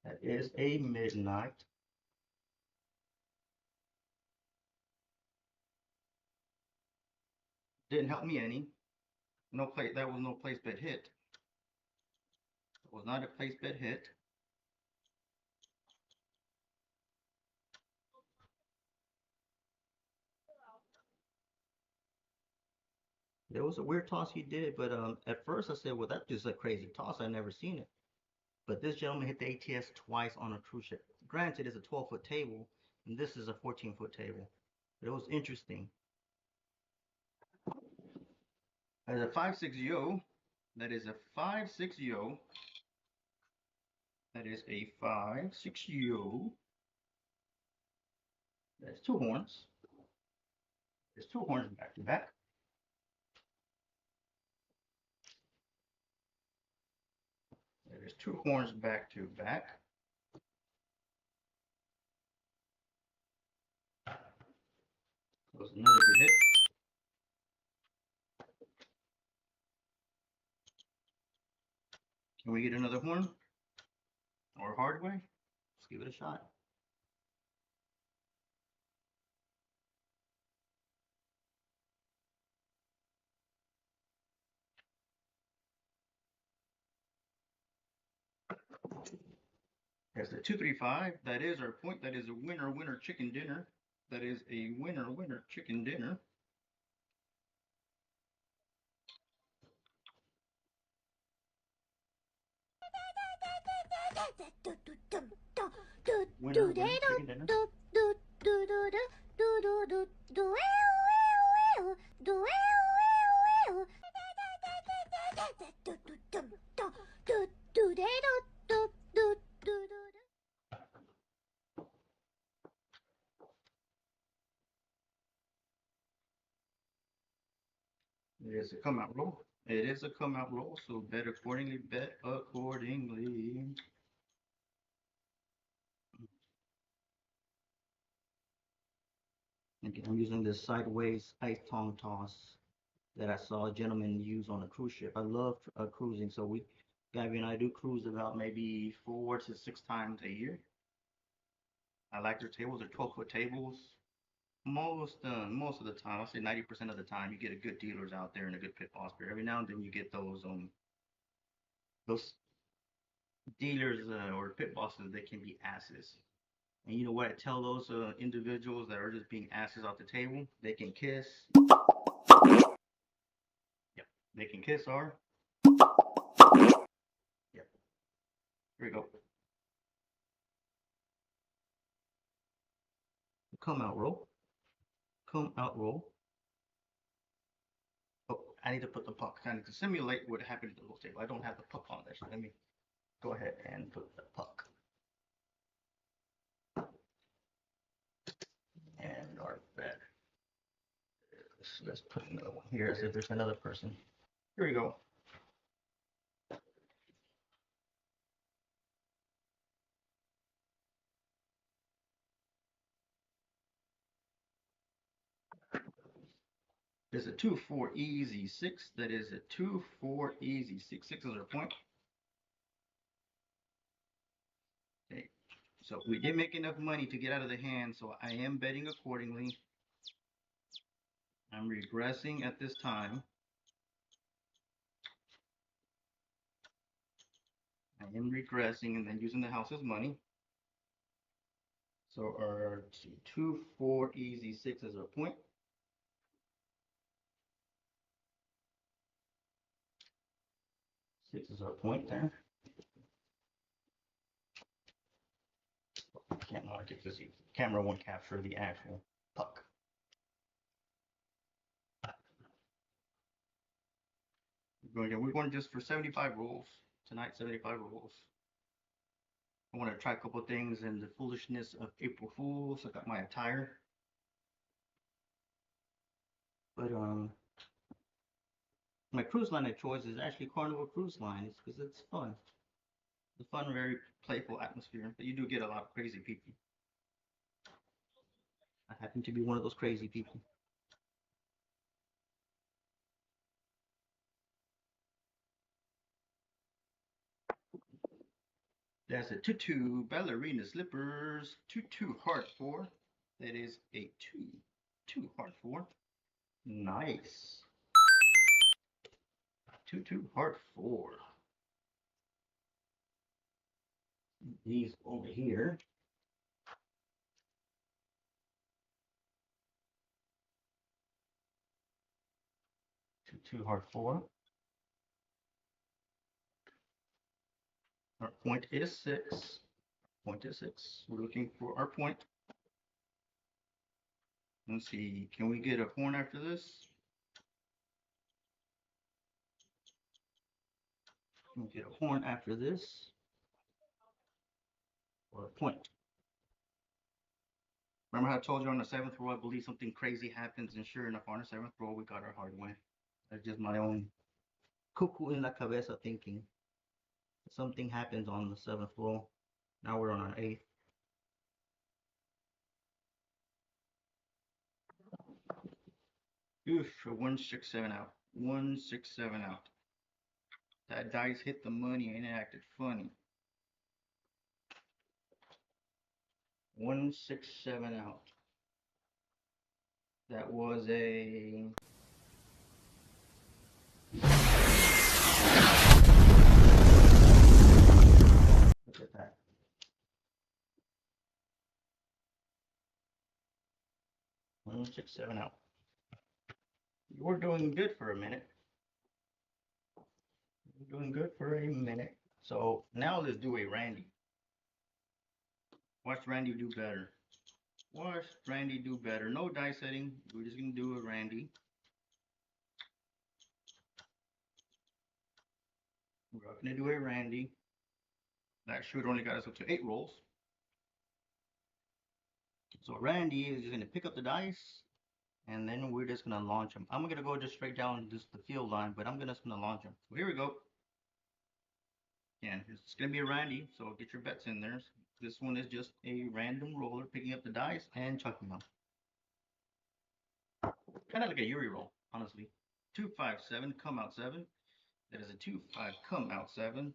That is a midnight. Didn't help me any. No play. That was no place bet hit. Was not a place bet hit. There was a weird toss he did, but at first I said, well, that's just a crazy toss. I've never seen it. But this gentleman hit the ATS twice on a cruise ship. Granted, it's a 12-foot table, and this is a 14-foot table. But it was interesting. There's a 5-6 yo. That is a 5-6 yo. That is a 5-6 yo. That's 2 horns. There's 2 horns back to back. There's 2 horns back to back. That was another good hit. Can we get another horn? Or hard way? Let's give it a shot. There's the 235. That is our point. That is a winner, winner chicken dinner. That is a winner, winner chicken dinner. Winner, winner chicken dinner. It is a come out roll. It is a come out roll, so bet accordingly, bet accordingly. Again, I'm using this sideways ice tongue toss that I saw a gentleman use on a cruise ship. I love cruising, so Gabby and I do cruise about maybe 4 to 6 times a year. I like their tables. They're 12-foot tables. Most of the time, I'll say 90% of the time, you get a good dealers out there and a good pit boss pair. Every now and then you get those dealers or pit bosses that can be asses. And you know what I tell those individuals that are just being asses off the table? They can kiss. Yep, they can kiss our. Yep. Here we go. Come out roll. Come out roll. Oh, I need to put the puck. I need to simulate what happened to the little table. I don't have the puck on there, so let me go ahead and put the puck. And our bet. Let's put another one here as if there's another person. Here we go. There's a 2-4 easy 6. That is a 2-4 easy 6. 6 is our point. Okay. So we didn't make enough money to get out of the hand, so I am betting accordingly. I'm regressing at this time. I am regressing and then using the house's money. So our 2-4 easy 6 is our point. Six is our point there. I can't mark it because the camera won't capture the actual puck. We're going just for 75 rolls tonight. 75 rolls. I want to try a couple of things in the foolishness of April Fools. I got my attire, but my cruise line of choice is actually Carnival Cruise Lines because it's fun. It's a fun, very playful atmosphere, but you do get a lot of crazy people. I happen to be one of those crazy people. There's a 2-2 ballerina slippers, 2-2 heart 4. That is a 2 heart 4. Nice. 2-2 heart 4. these over here. Two hard 4. Our point is 6. Point is 6. We're looking for our point. Let's see, can we get a horn after this? Can we get a horn after this? Or a point? Remember how I told you on the 7th row, I believe something crazy happens, and sure enough, on the 7th row, we got our hard win. That's just my own cuckoo in la cabeza thinking. Something happens on the 7th row. Now we're on our 8th. Oof, 1, 6, 7 out. 1, 6, 7 out. That dice hit the money and it acted funny. 1, 6, 7 out. That was a... Look at that. One, 6, 7 out. You were doing good for a minute. You're doing good for a minute. So now let's do a Randy. Watch Randy do better. Watch Randy do better. No dice setting. We're just gonna do a Randy. We're not gonna do a Randy. That should only got us up to 8 rolls. So Randy is just gonna pick up the dice, and then we're just gonna launch him. I'm gonna go just straight down just the field line, but I'm just gonna launch him. So here we go. Again, it's gonna be a Randy, so get your bets in there. This one is just a random roller picking up the dice and chucking them. Kind of like a Yuri roll, honestly. 2, 5, 7, come out 7. That is a 2, 5, come out 7.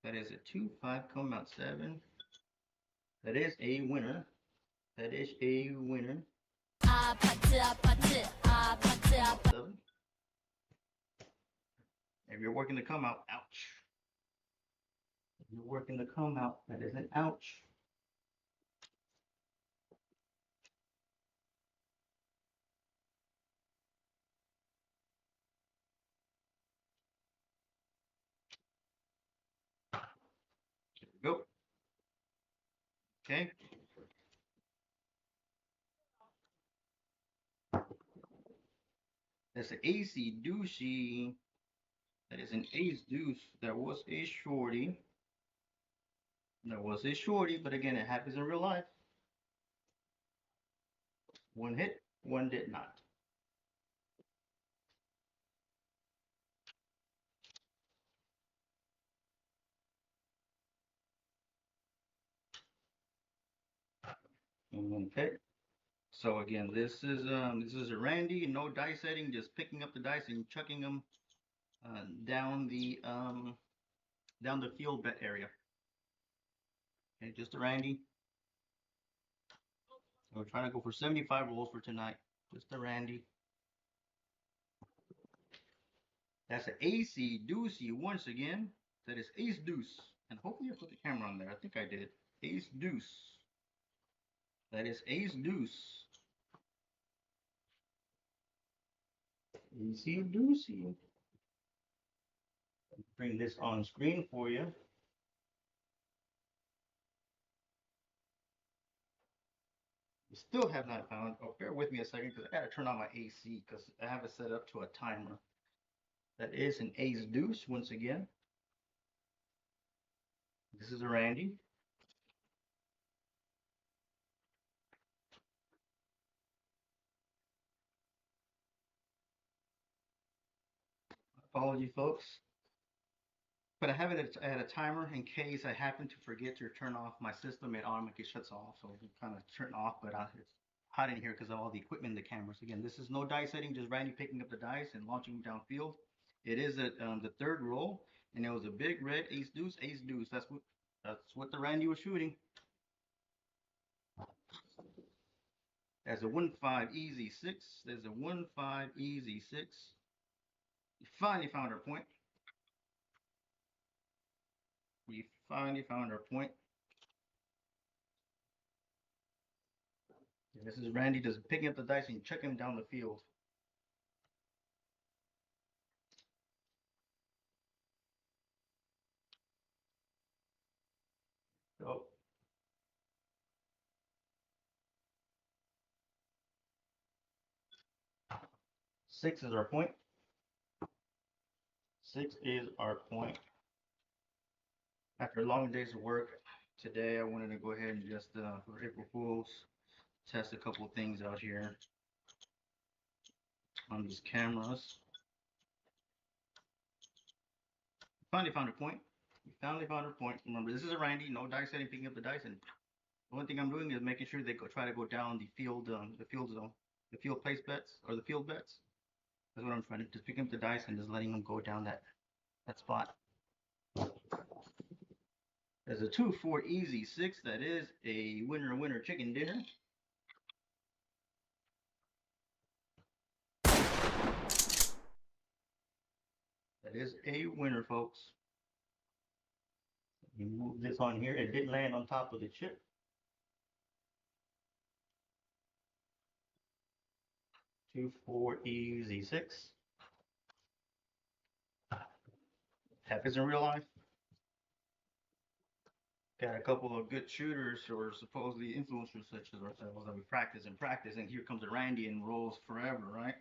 That is a 2, 5, come out 7. That is a winner. That is a winner. 7. If you're working to come out, ouch. If you're working to come out, that is an ouch. Here we go. Okay. That's an AC douchey. That is an ace deuce. That was a shorty. That was a shorty, but again, it happens in real life. One hit, one did not. Okay. So again, this is a Randy, no dice setting, just picking up the dice and chucking them down the field bet area. Okay, just a Randy. We're trying to go for 75 rolls for tonight. Just a Randy. That's an AC deucey once again. That is ace deuce. And hopefully I put the camera on there. I think I did. Ace deuce. That is ace deuce. AC deucey. Bring this on screen for you. You still have not found. Oh, bear with me a second because I gotta turn on my AC because I have it set up to a timer. That is an ace deuce once again. This is a Randy. Apology, folks. But I have it at a timer in case I happen to forget to turn off my system. It automatically shuts off, so it kind of turn off. But it's hot in here because of all the equipment, the cameras. Again, this is no dice setting, just Randy picking up the dice and launching downfield. It is the 3rd roll, and it was a big red ace deuce, ace deuce. That's what the Randy was shooting. There's a 1-5 easy 6. There's a 1-5 easy 6. We finally found our point. We Finally found our point. And this is Randy just picking up the dice and chucking them down the field. So 6 is our point. 6 is our point. After a long day's work today, I wanted to go ahead and just for April Fools test a couple things out here on these cameras. Finally found a point. We finally found a point. Remember, this is a Randy, no dice setting, picking up the dice, and the only thing I'm doing is making sure they try to go down the field zone, the field place bets or the field bets. That's what I'm trying to just picking up the dice and just letting them go down that spot. There's a 2-4 easy 6. That is a winner chicken dinner. That is a winner, folks. You move this on here. It did land on top of the chip. 2-4 easy 6. Happens in real life. Got a couple of good shooters or supposedly influencers such as ourselves that we practice, and here comes a Randy and rolls forever, right?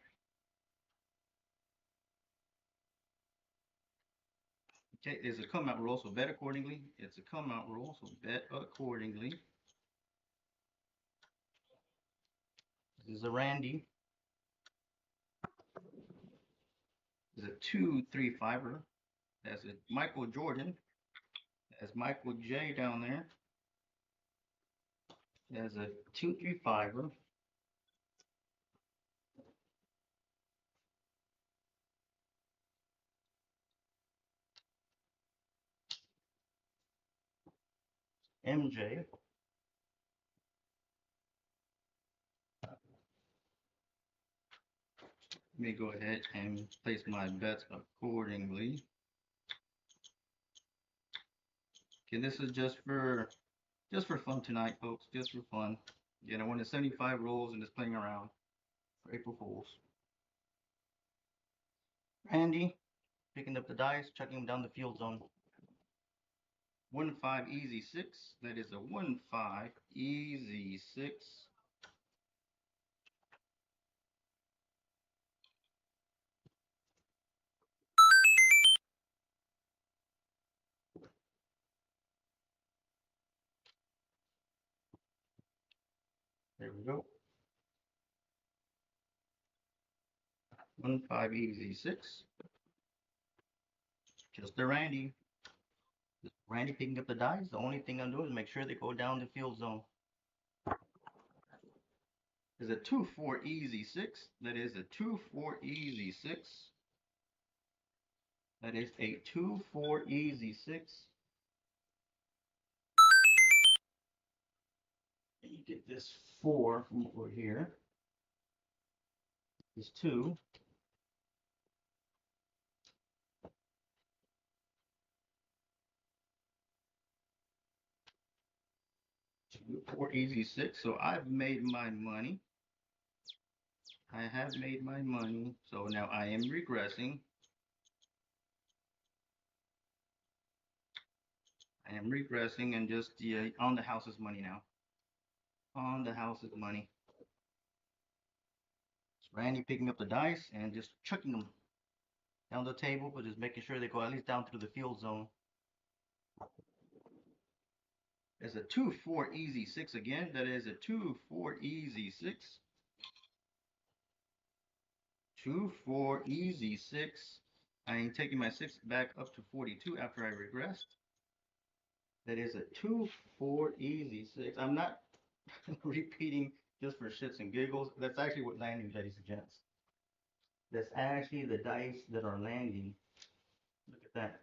Okay, it's a come out rule, so bet accordingly. It's a come out rule, so bet accordingly. This is a Randy. This is a 2-3-5er. That's a Michael Jordan. That's Michael J down there. There's a 2-3-5er. MJ. Let me go ahead and place my bets accordingly. Okay, this is just for fun tonight, folks. Just for fun. Again, I wanted 75 rolls and just playing around for April Fools. Randy picking up the dice, chucking them down the field zone. 1-5 easy 6. That is a 1-5 easy 6. There we go. 1-5 easy 6. Just a Randy. Just Randy picking up the dice. The only thing I'm doing is make sure they go down the field zone. Is a 2-4 easy 6. That is a 2-4 easy 6. That is a 2-4 easy 6. And you get this 4 from over here. This 2. 2-4 easy 6. So I've made my money. I have made my money. So now I am regressing. I am regressing and just on the house's money now. On the house's money. It's Randy picking up the dice and just chucking them down the table, but just making sure they go at least down through the field zone. It's a 2-4 easy 6 again. That is a 2-4 easy 6. 2-4 easy 6. I am taking my 6 back up to 42 after I regressed. That is a 2-4 easy 6. I'm not repeating just for shits and giggles. That's actually what landing, ladies and gents. That's actually the dice that are landing. Look at that.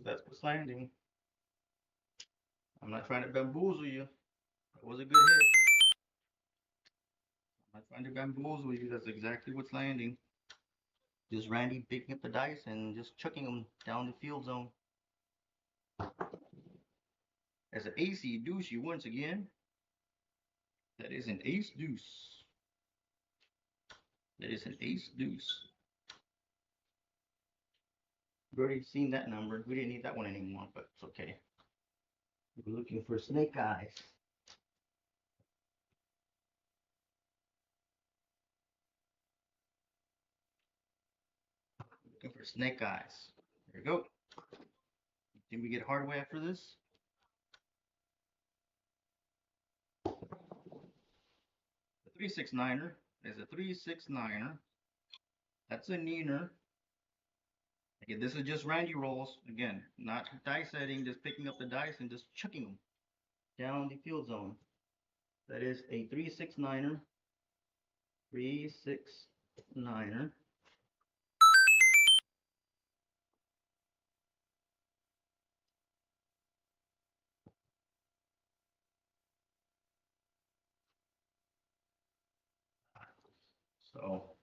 That's what's landing. I'm not trying to bamboozle you. That was a good hit. I'm not trying to bamboozle you. That's exactly what's landing. Just Randy picking up the dice and just chucking them down the field zone. As an AC deuce once again. That is an ace deuce. That is an ace deuce. We've already seen that number. We didn't need that one anymore, but it's okay. We're looking for snake eyes. Looking for snake eyes. There we go. Can we get hard way after this? The 369er is a 369er. That's a neener. Again, this is just Randy rolls. Again, not dice setting, just picking up the dice and just chucking them down the field zone. That is a 369er. 369er. So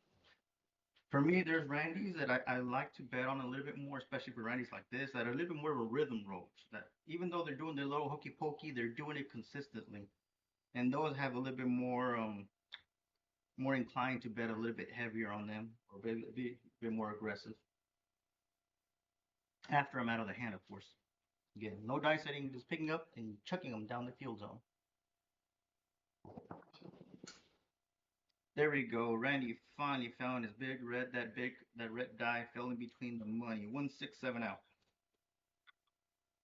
for me, there's Randy's that I like to bet on a little bit more, especially for Randy's like this, that are a little bit more of a rhythm rolls. That even though they're doing their little hokey pokey, they're doing it consistently. And those have a little bit more inclined to bet a little bit heavier on them or be a bit more aggressive. After I'm out of the hand, of course. Again, no dice setting, just picking up and chucking them down the field zone. There we go. Randy finally found his big red. That red die fell in between the money. 167 out.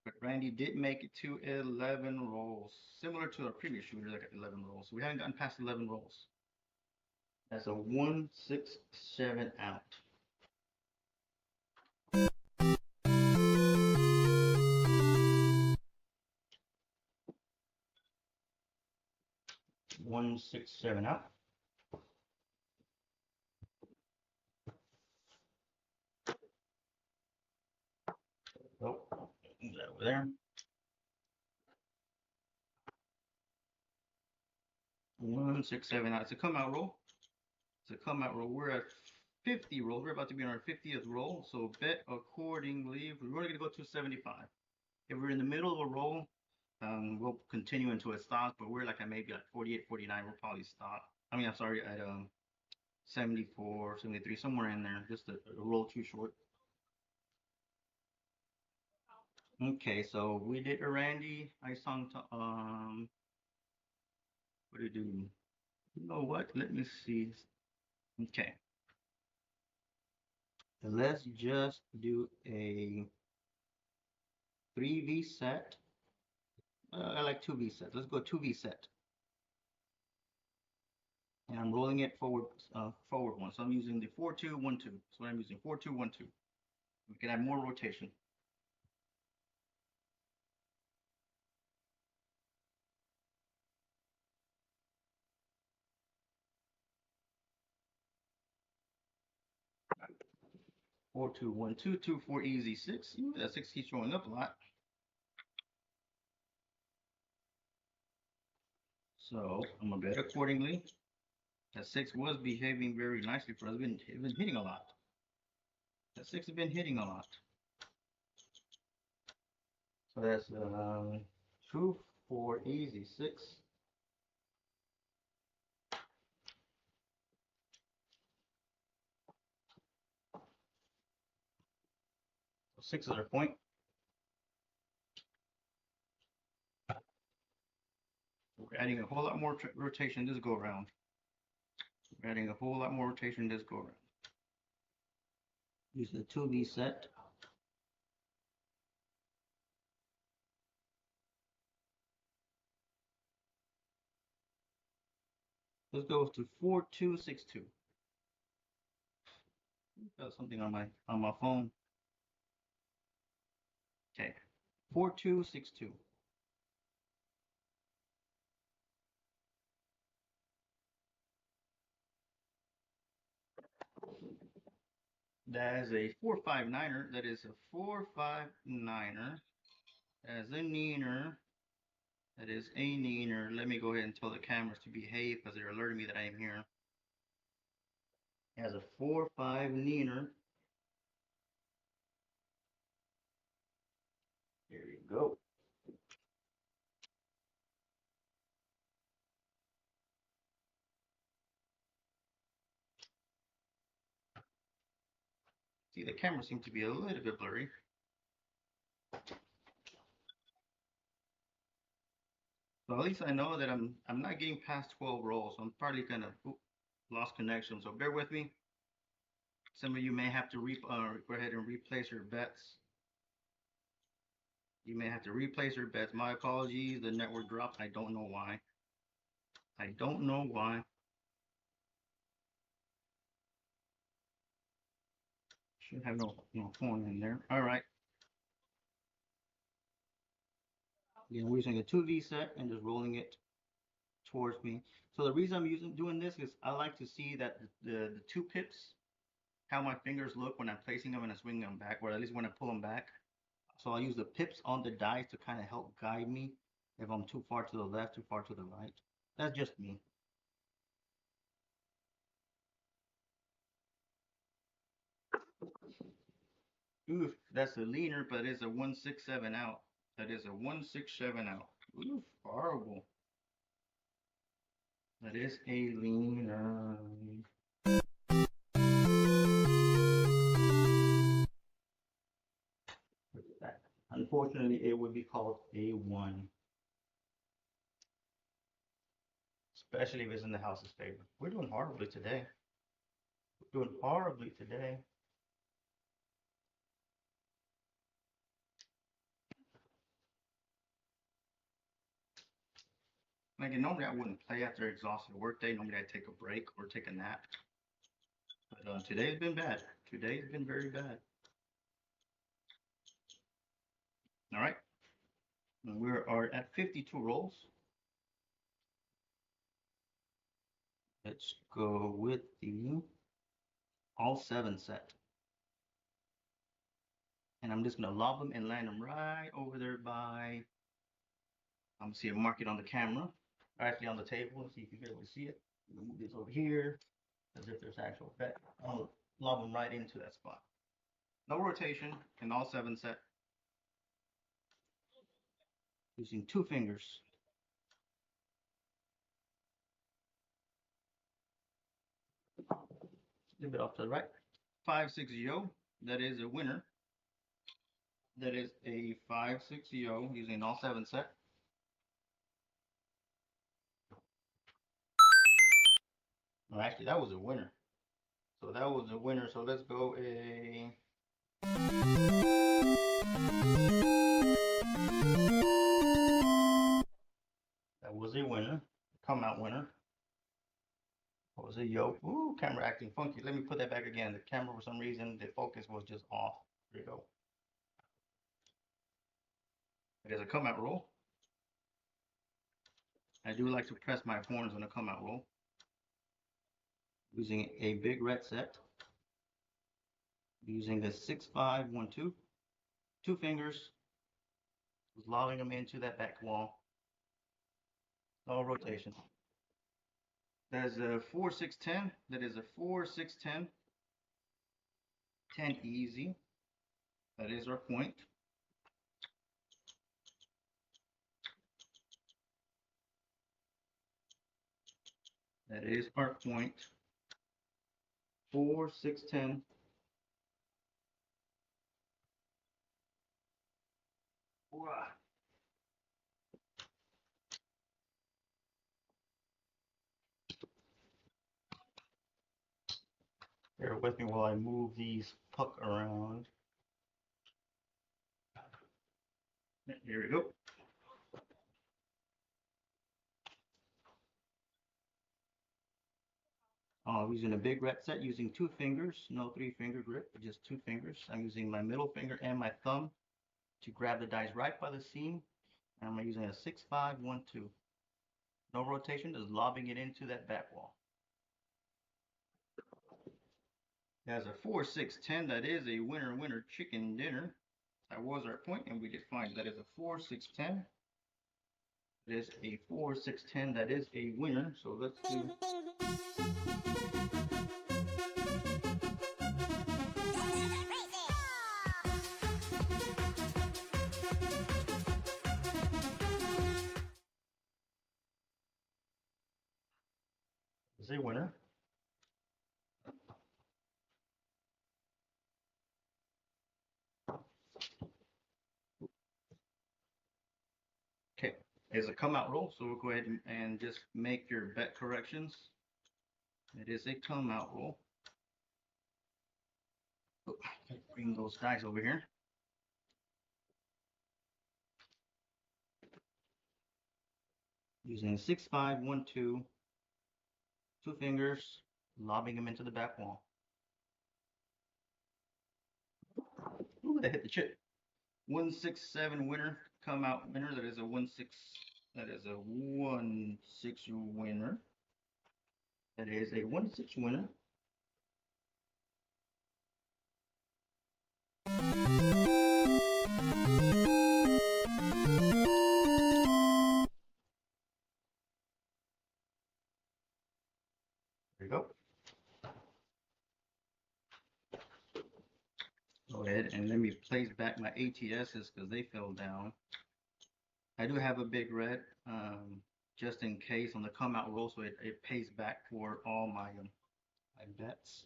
But Randy did make it to 11 rolls, similar to our previous shooter that got 11 rolls. So we haven't gotten past 11 rolls. That's a 167 out. One, 6, 7 out. Oh, move that over there. 1, 6, 7 out. It's a come out roll. It's a come out roll. We're at 50 rolls. We're about to be on our 50th roll. So bet accordingly. We're only gonna go to 75. If we're in the middle of a roll, we'll continue until it stops. But we're like at maybe like 48, 49. We'll probably stop. I mean, I'm sorry, at 74, 73, somewhere in there. Just a roll too short. Okay, so we did a Randy. I saw what did we do? You know what? Let me see. Okay. Let's just do a 3V set. I like 2V set. Let's go 2V set. And I'm rolling it forward one. So I'm using the 4-2-1-2. So I'm using 4-2-1-2. We can add more rotation. Four, two, one, two, 2, 4, easy 6. That 6 keeps showing up a lot. So I'm gonna bet accordingly. That 6 was behaving very nicely for us. It's been hitting a lot. That 6 has been hitting a lot. So that's 2, 4, easy 6. So 6 is our point. We're adding a whole lot more rotation this go around. We're adding a whole lot more rotation this go around. Use the 2V set. Let's go to 4-2-6-2. Got something on my phone. Okay, 4-2-6-2. That is a 4-5-9er. That is a 4-5-9er. As a neener. That is a neener. Let me go ahead and tell the cameras to behave because they're alerting me that I am here. It has a 4-5 leaner. There you go. See, the camera seems to be a little bit blurry. So at least I know that I'm not getting past 12 rolls. So I'm probably gonna lost connection. So bear with me. Some of you may have to go ahead and replace your bets. You may have to replace your bets. My apologies. The network dropped. I don't know why. I don't know why. Should have no phone in there. All right. Again, we're using a 2V set and just rolling it towards me. So the reason I'm doing this is I like to see that the 2 pips, how my fingers look when I'm placing them and I'm swinging them back, or at least when I pull them back. So I'll use the pips on the dice to kind of help guide me if I'm too far to the left, too far to the right. That's just me. Oof, that's a leaner, but it's a 1-6-7 out. That is a 1-6-7 out. Oof, horrible. That is a leaner. Unfortunately, it would be called a 1. Especially if it's in the house's favor. We're doing horribly today. We're doing horribly today. Like, normally I wouldn't play after an exhausted workday. Normally I'd take a break or take a nap. But today's been bad. Today's been very bad. All right. And we are at 52 rolls. Let's go with the all 7 set. And I'm just going to lob them and land them right over there by, I'm going to see a mark it on the camera, actually on the table. Let's see if you can really see it. Move this over here as if there's actual bet. I'll lob them right into that spot. No rotation in all 7 set. Using 2 fingers. A little bit off to the right. 5-6-0. That is a winner. That is a 5-6-0 using all 7 set. No, actually, that was a winner. So that was a winner. So let's go a. That was a winner. Come out winner. What was a yo? Ooh, camera acting funky. Let me put that back again. The camera, for some reason, the focus was just off. There you go. It is a come out roll. I do like to press my horns on a come out roll. Using a big red set. Using the 6-5-1-2. 2 fingers. Just lobbing them into that back wall. No rotation. That is a 4-6-10. That is a 4-6-10. 10 easy. That is our point. That is our point. 4-6-10. Bear with me while I move these puck around. Here we go. I'm using a big red set using 2 fingers, no 3-finger grip, just 2 fingers. I'm using my middle finger and my thumb to grab the dice right by the seam. And I'm using a 6-5-1-2. No rotation, just lobbing it into that back wall. That's a 4-6-10. That is a winner, winner, chicken dinner. That was our point, and we did fine. That is a 4-6-10. That is a 4-6-10. That is a winner. So let's do. is a winner. Okay, it's a come out roll, so we'll go ahead and just make your bet corrections. It is a come out roll. Oh, bring those dice over here. Using 6, 5, 1, 2, 2 fingers, lobbing them into the back wall. Ooh, they hit the chip. 1, 6, 7 winner, come out winner. That is a 1, 6. That is a 1, 6 winner. That is a 1, 6 winner. There you go. Go ahead and let me place back my ATSs because they fell down. I do have a big red, just in case on the come out roll, so it pays back for all my bets.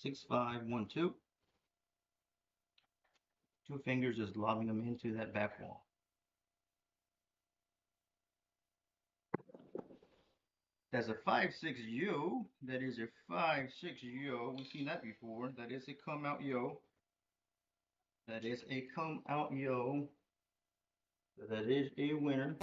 6, 5, 1, 2. 2 fingers just lobbing them into that back wall. That's a 5, 6 yo. That is a 5, 6 yo. We've seen that before. That is a come out yo. That is a come out yo. That is a winner.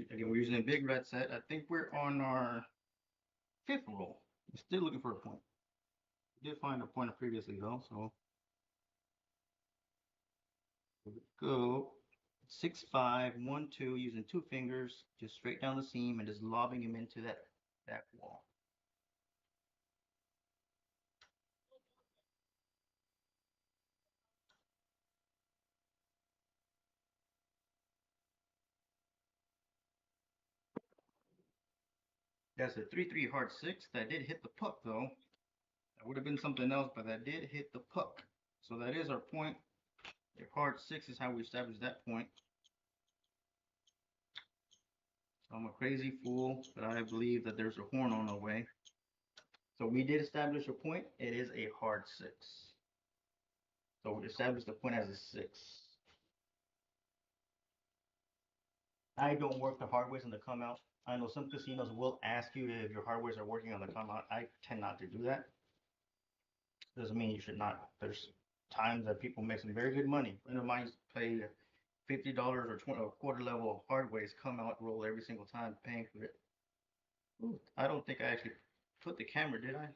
Again, we're using a big red set. I think we're on our 5th roll. We're still looking for a point. We did find a pointer previously though, so here we go. 6, 5, 1, 2, using 2 fingers, just straight down the seam and just lobbing him into that back wall. That's a 3, 3 hard 6. That did hit the puck though. That would have been something else, but that did hit the puck. So that is our point. A hard 6 is how we establish that point. So I'm a crazy fool, but I believe that there's a horn on the way. So we did establish a point. It is a hard 6. So we established the point as a 6. I don't work the hardways on the come out. I know some casinos will ask you if your hardways are working on the come out. I tend not to do that. Doesn't mean you should not. There's times that people make some very good money. A friend of mine pay $50 or 20 or quarter level hardways come out roll every single time paying for it. Ooh, I don't think I actually put the camera, did I?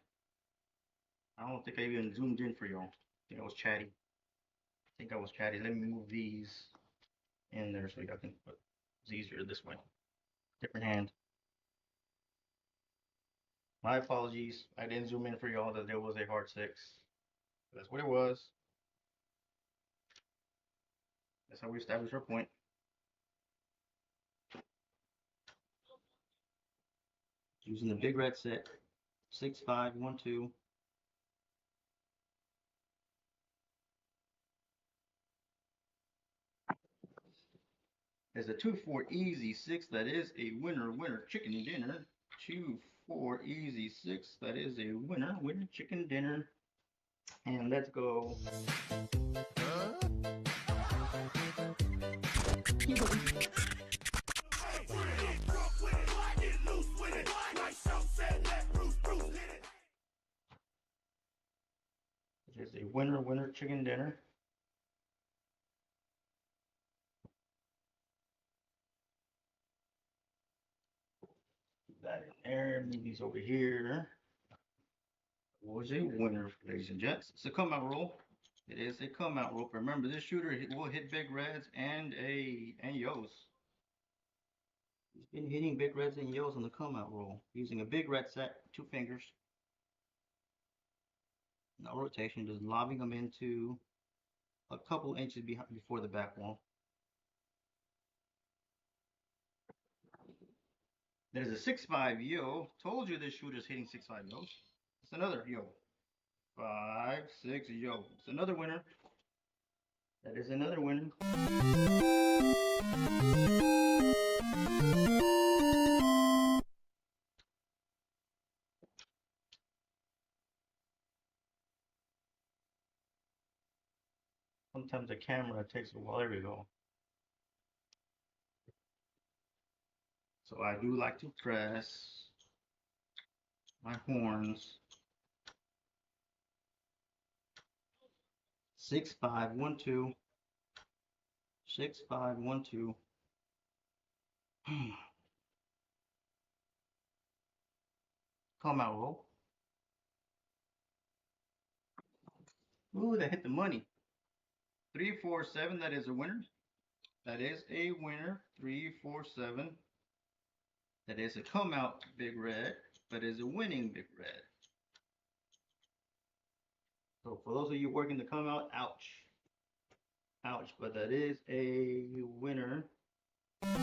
I don't think I even zoomed in for y'all. I think I was chatty. Let me move these in there so y'all can put it's easier this way. Different hand. My apologies. I didn't zoom in for y'all that there was a hard 6. That's what it was. That's how we establish our point. Using the big red set. 6, 5, 1, 2. There's a 2, 4 easy 6. That is a winner, winner chicken dinner. 2, 4 easy 6. That is a winner, winner chicken dinner. And let's go. There's a winner, winner chicken dinner. Put that in there. Move these over here. Was a winner, ladies and gents. It's a come out roll. It is a come out roll. Remember, this shooter will hit big reds and yos. He's been hitting big reds and yos on the come out roll using a big red set, 2 fingers. No rotation, just lobbing them into a couple inches before the back wall. There's a 6-5 yo. Told you this shooter's hitting 6-5 yos. It's another yo. 5-6 yo. It's another winner. That is another winner. Sometimes the camera takes a while. There we go. So I do like to press my horns. 6-5-1-2. 6-5-1-2. Come out roll. Ooh, that hit the money. 3-4-7. That is a winner. That is a winner. 3-4-7. That is a come out big red. That is a winning big red. So for those of you working the come out, ouch. Ouch, but that is a winner. There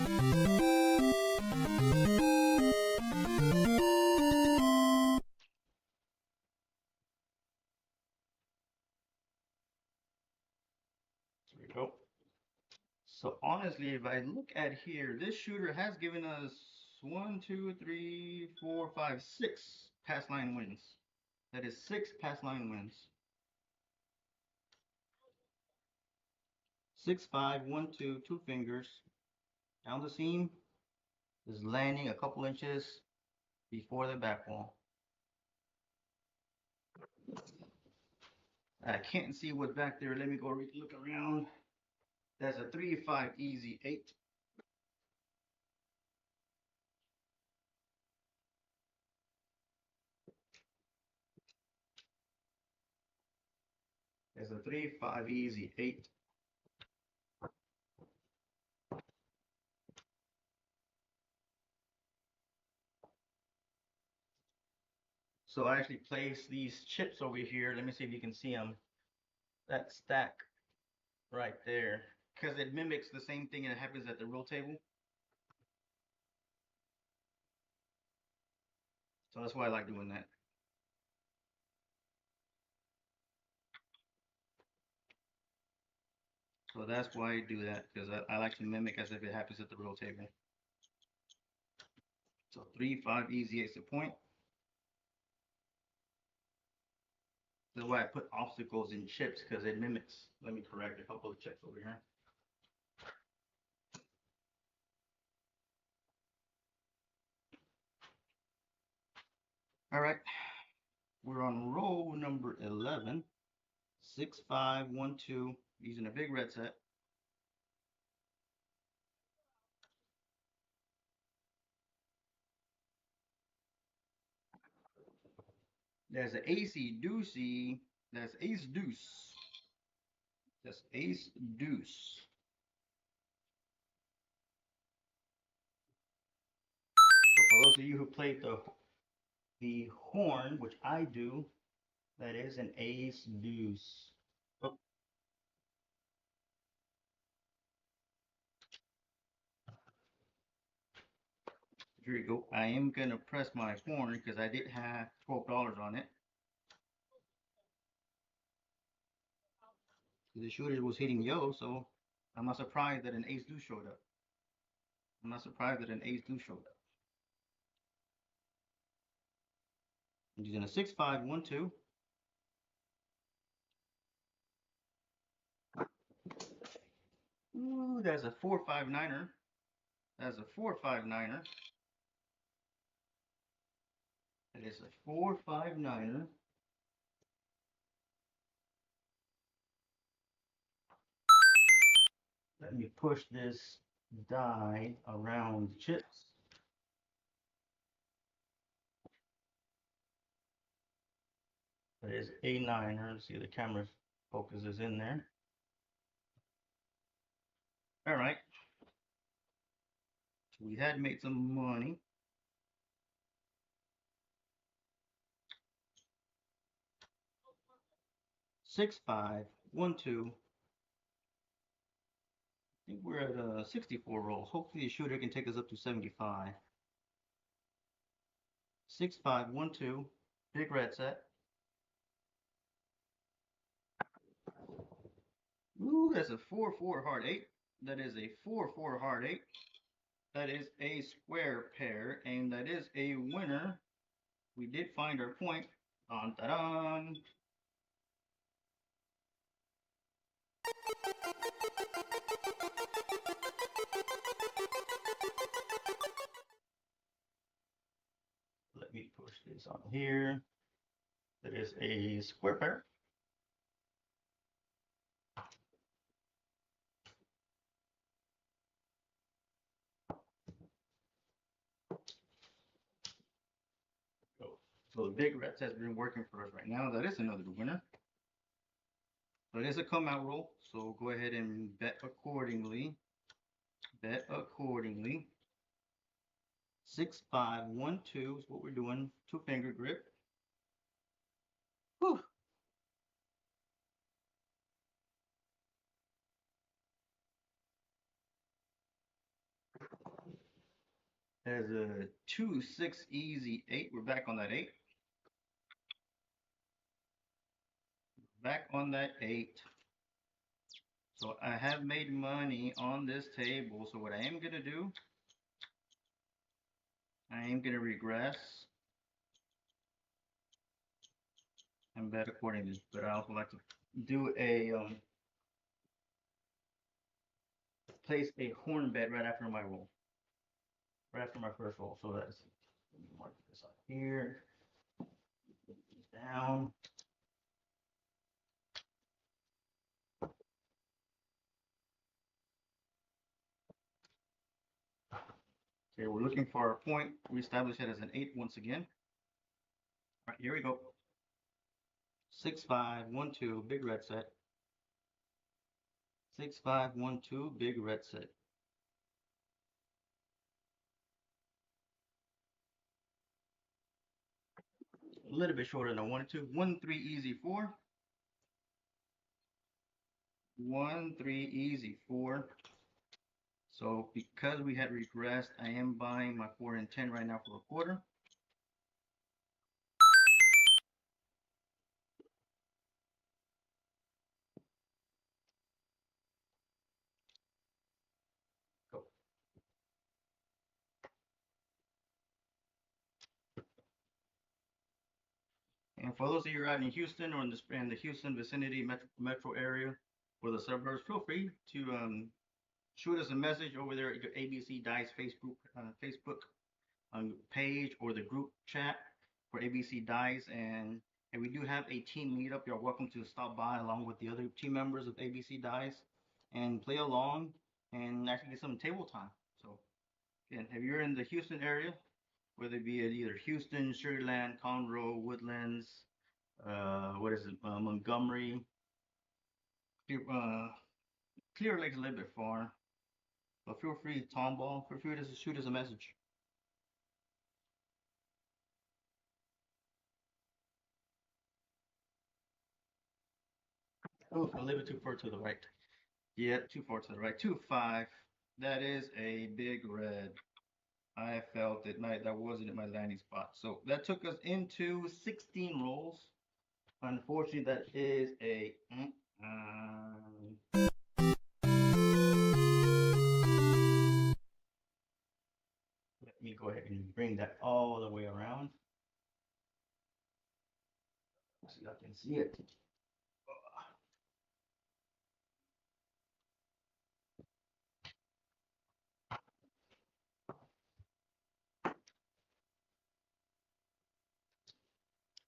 we go. So honestly, if I look at here, this shooter has given us 1, 2, 3, 4, 5, 6 pass line wins. That is 6 pass line wins. 6-5-1-2, 2 fingers down the seam, is landing a couple inches before the back wall. I can't see what's back there. Let me go look around. That's a 3-5 easy 8. There's a 3-5 easy 8. So I actually placed these chips over here. Let me see if you can see them. That stack right there, because it mimics the same thing that happens at the roll table. So that's why I like doing that. So that's why I do that, because I like to mimic as if it happens at the roll table. So 3-5 easy 8's a point. That's why I put obstacles in chips, because it mimics. Let me correct a couple of chips over here. All right, we're on roll number 11. 6-5-1-2, using a big red set. There's an ace deucey. That's ace deuce. That's ace deuce. So for those of you who played the horn, which I do, that is an ace deuce. Oh. Here you go. I am gonna press my horn because I did have $12 on it. The shooter was hitting yo, so I'm not surprised that an ace deuce showed up. I'm not surprised that an ace deuce showed up. I'm using a 6-5-1-2. Ooh, that's a 4-5-9er. That's a 4-5-9er. That is a 4-5-9er. Let me push this die around the chips. That is a 9er. See, the camera focus is in there. All right. So we had made some money. Six, 5-1-2. I think we're at a 64 roll. Hopefully the shooter can take us up to 75. 6512, big red set. Ooh, that's a 4-4 hard 8. That is a 4-4 hard 8. That is a square pair, and that is a winner. We did find our point. Dun, dun, dun. Let me push this on here. That is a square pair. So the big reds has been working for us right now. That is another winner. So it is a come out roll. So go ahead and bet accordingly. Bet accordingly. 6512 is what we're doing. 2-finger grip. Whew. There's a 2-6 easy 8. We're back on that 8. Back on that 8. So I have made money on this table. So what I am gonna do, I am gonna regress and bet accordingly. But I also like to do a place a horn bet right after my roll. Right after my first roll. So that's, let me mark this up here. Down. Okay, we're looking for a point. We establish it as an 8 once again. All right, here we go. 6512, big red set. 6512, big red set. A little bit shorter than I wanted to. 1-3 easy 4. 1-3 easy 4. So because we had regressed, I am buying my 4 and 10 right now for a quarter. Go. And for those of you out in Houston or in the Houston vicinity metro area or the suburbs, feel free to shoot us a message over there at your ABCDice Facebook page or the group chat for ABCDice. And we do have a team meetup. You're welcome to stop by along with the other team members of ABCDice and play along and actually get some table time. So again, if you're in the Houston area, whether it be at either Houston, Sugarland, Conroe, Woodlands, Montgomery, Clear Lake's a little bit far, but feel free, Tomball, feel free to shoot us a message. Oh, a little bit too far to the right. Yeah, too far to the right. 2-5. That is a big red. I felt it. That wasn't at my landing spot. So that took us into 16 rolls. Unfortunately, that is a. Let me go ahead and bring that all the way around so y'all can see it.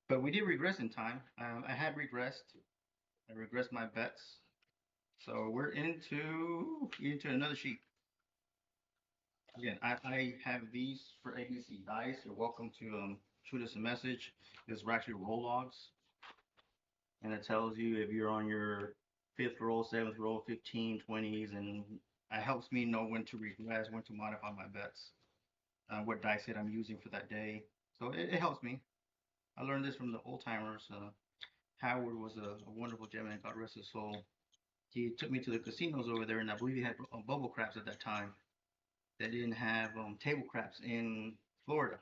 But we did regress in time. I had regressed. I regressed my bets. So we're into another sheet. Again, I have these for ABCDice. You're welcome to shoot us a message. These are actually roll logs. And it tells you if you're on your 5th roll, 7th roll, 15, 20s, and it helps me know when to regress, when to modify my bets, what dice hit I'm using for that day. So it helps me. I learned this from the old timers. Howard was a wonderful gentleman, God rest his soul. He took me to the casinos over there, and I believe he had bubble craps at that time. They didn't have table craps in Florida.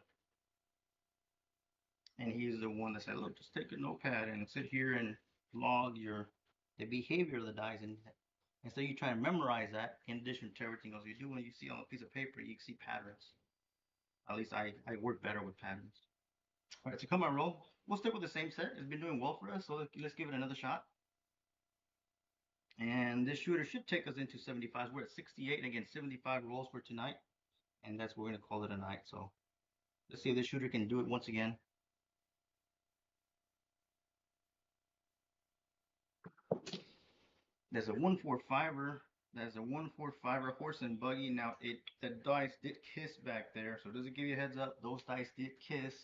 And he's the one that said, look, just take a notepad and sit here and log the behavior of the dice. And instead you try to memorize that in addition to everything else you do, when you see on a piece of paper, you see patterns. At least I work better with patterns. All right, so come on, roll. We'll stick with the same set. It's been doing well for us, so let's give it another shot. And this shooter should take us into 75. We're at 68, and again, 75 rolls for tonight. And that's what we're going to call it a night. So let's see if this shooter can do it once again. There's a 145er. There's a 145er horse and buggy. Now, the dice did kiss back there. So does it give you a heads up? Those dice did kiss.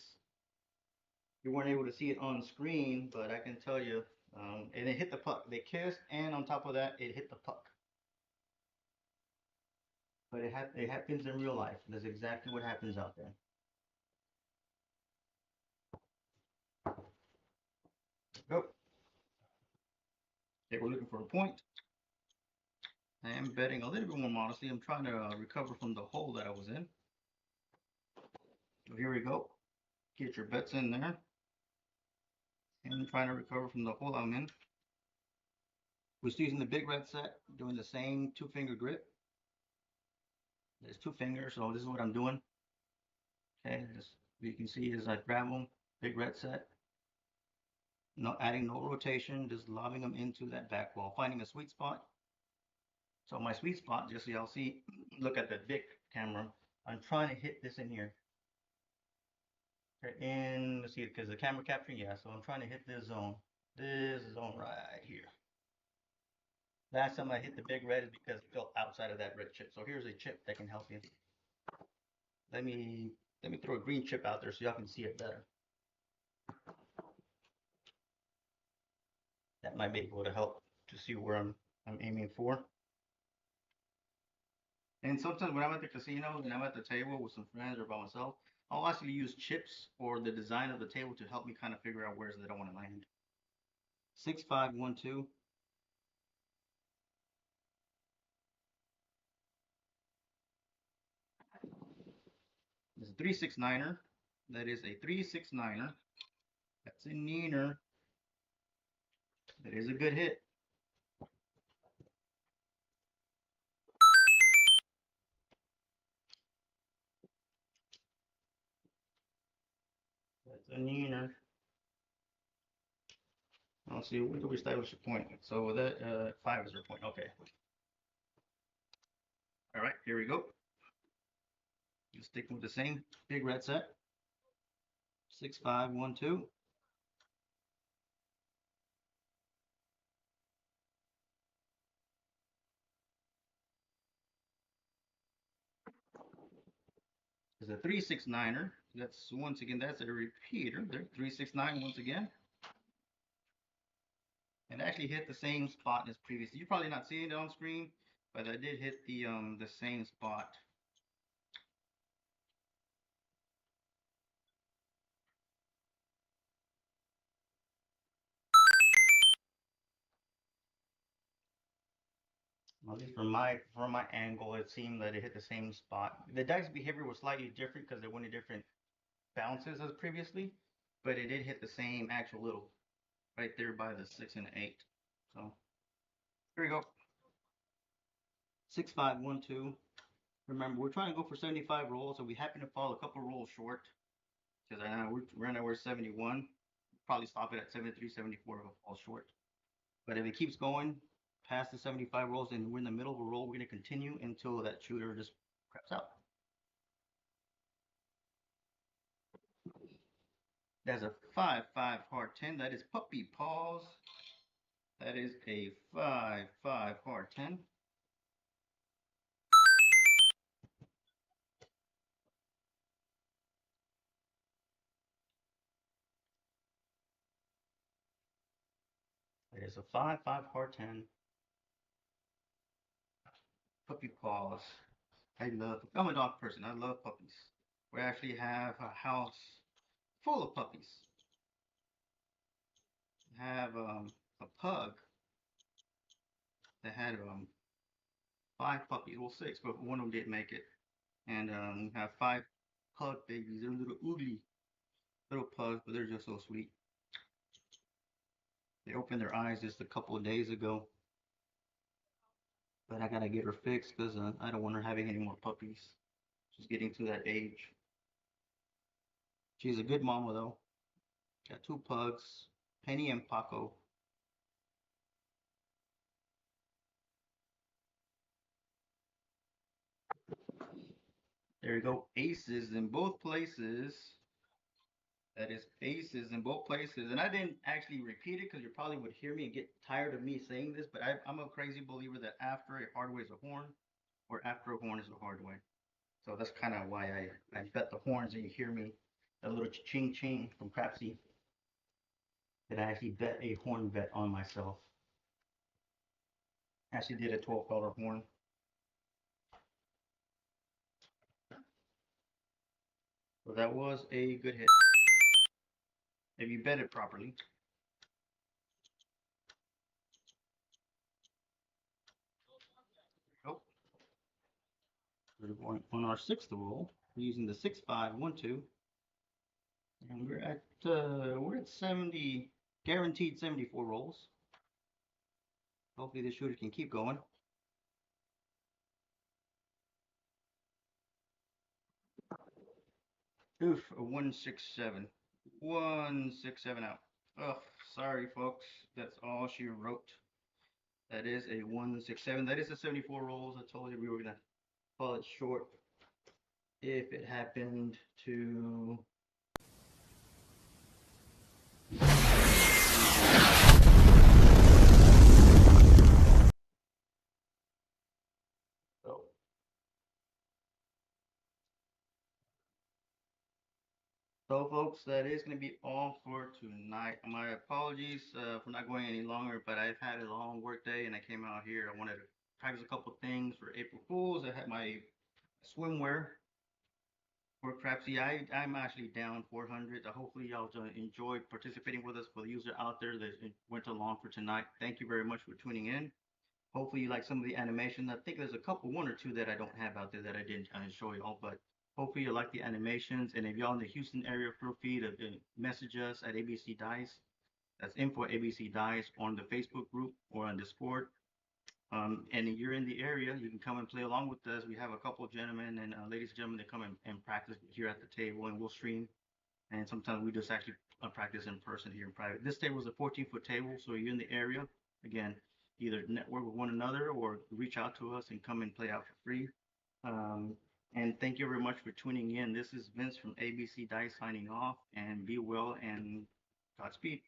You weren't able to see it on screen, but I can tell you, and it hit the puck. They kissed, and on top of that, it hit the puck. But it happens in real life. That's exactly what happens out there. Go. Okay, we're looking for a point. I am betting a little bit more modestly. I'm trying to recover from the hole that I was in. So here we go. Get your bets in there. And I'm trying to recover from the hole I'm in. We're still using the big red set, doing the same 2-finger grip. There's 2 fingers, so this is what I'm doing. Okay, this you can see as I grab them, big red set. No adding no rotation, just lobbing them into that back wall, finding a sweet spot. So my sweet spot, just so y'all see, look at the big camera. I'm trying to hit this in here. Okay, and let's see, because the camera capturing, yeah. So I'm trying to hit this zone right here. Last time I hit the big red is because it fell outside of that red chip. So here's a chip that can help you. Let me throw a green chip out there so y'all can see it better. That might be able to help to see where I'm aiming for. And sometimes when I'm at the casino and I'm at the table with some friends or by myself, I'll actually use chips or the design of the table to help me kind of figure out where that I want to land. 6512. It's a 369er. That is a 369er. That's a neener. That is a good hit. That's a neener. Let's see, where do we establish a point? So that 5 is our point. Okay. All right, here we go. Just sticking with the same big red set. 6512. Is a 369er. That's once again, that's a repeater. There, 369 once again. And actually hit the same spot as previously. You're probably not seeing it on screen, but I did hit the same spot. At least from my angle, it seemed that it hit the same spot. The dice behavior was slightly different because they went in different bounces as previously, but it did hit the same actual little right there by the 6 and 8. So here we go. 6512. Remember, we're trying to go for 75 rolls, so we happen to fall a couple rolls short because right now we're 71. Probably stop it at 73, 74 if it falls short. But if it keeps going past the 75 rolls and we're in the middle of a roll, we're going to continue until that shooter just craps out. That's a 5-5 hard 10. That is puppy paws. That is a 5-5 hard 10. It is a 5-5 hard 10. Puppy paws. I'm a dog person. I love puppies. We actually have a house full of puppies. We have a pug that had 5 puppies. Well, 6, but one of them didn't make it. And we have 5 pug babies. They're little Little pugs, but they're just so sweet. They opened their eyes just a couple of days ago, but I gotta get her fixed because I don't want her having any more puppies. She's getting to that age. She's a good mama though. Got 2 pugs, Penny and Paco. There you go. Aces in both places. That is aces in both places. And I didn't actually repeat it because you probably would hear me and get tired of me saying this, but I'm a crazy believer that after a hard way is a horn, or after a horn is a hard way. So that's kind of why I bet the horns and you hear me, a little ching ching from Crapsee, that I actually bet a horn bet on myself. Actually did a $12 horn. So that was a good hit. If you bet it properly. Oh, we're going on our 6th roll. We're using the 6-5-1-2. And we're at 70, guaranteed 74 rolls. Hopefully this shooter can keep going. Oof, a 167. 167 out. Oh, sorry folks. That's all she wrote. That is a 167. That is a 74 rolls. I told you we were gonna call it short if it happened to So folks, that is going to be all for tonight. My apologies for not going any longer, but I've had a long work day and I came out here. I wanted to practice a couple things for April Fools. I had my swimwear for Crapsee. I'm actually down 400. Hopefully y'all enjoyed participating with us. For the user out there that went along for tonight, thank you very much for tuning in. Hopefully you like some of the animation. I think there's a couple, 1 or 2 that I don't have out there that I didn't show y'all, but hopefully you like the animations. And if y'all in the Houston area, feel free to message us at ABCDice. That's info ABCDice on the Facebook group or on Discord. And if you're in the area, you can come and play along with us. We have a couple of gentlemen and ladies and gentlemen that come and practice here at the table, and we'll stream. And sometimes we just actually practice in person here in private. This table is a 14-foot table, so you're in the area. Again, either network with one another or reach out to us and come and play out for free. And thank you very much for tuning in. This is Vince from ABC Dice signing off, and be well and Godspeed.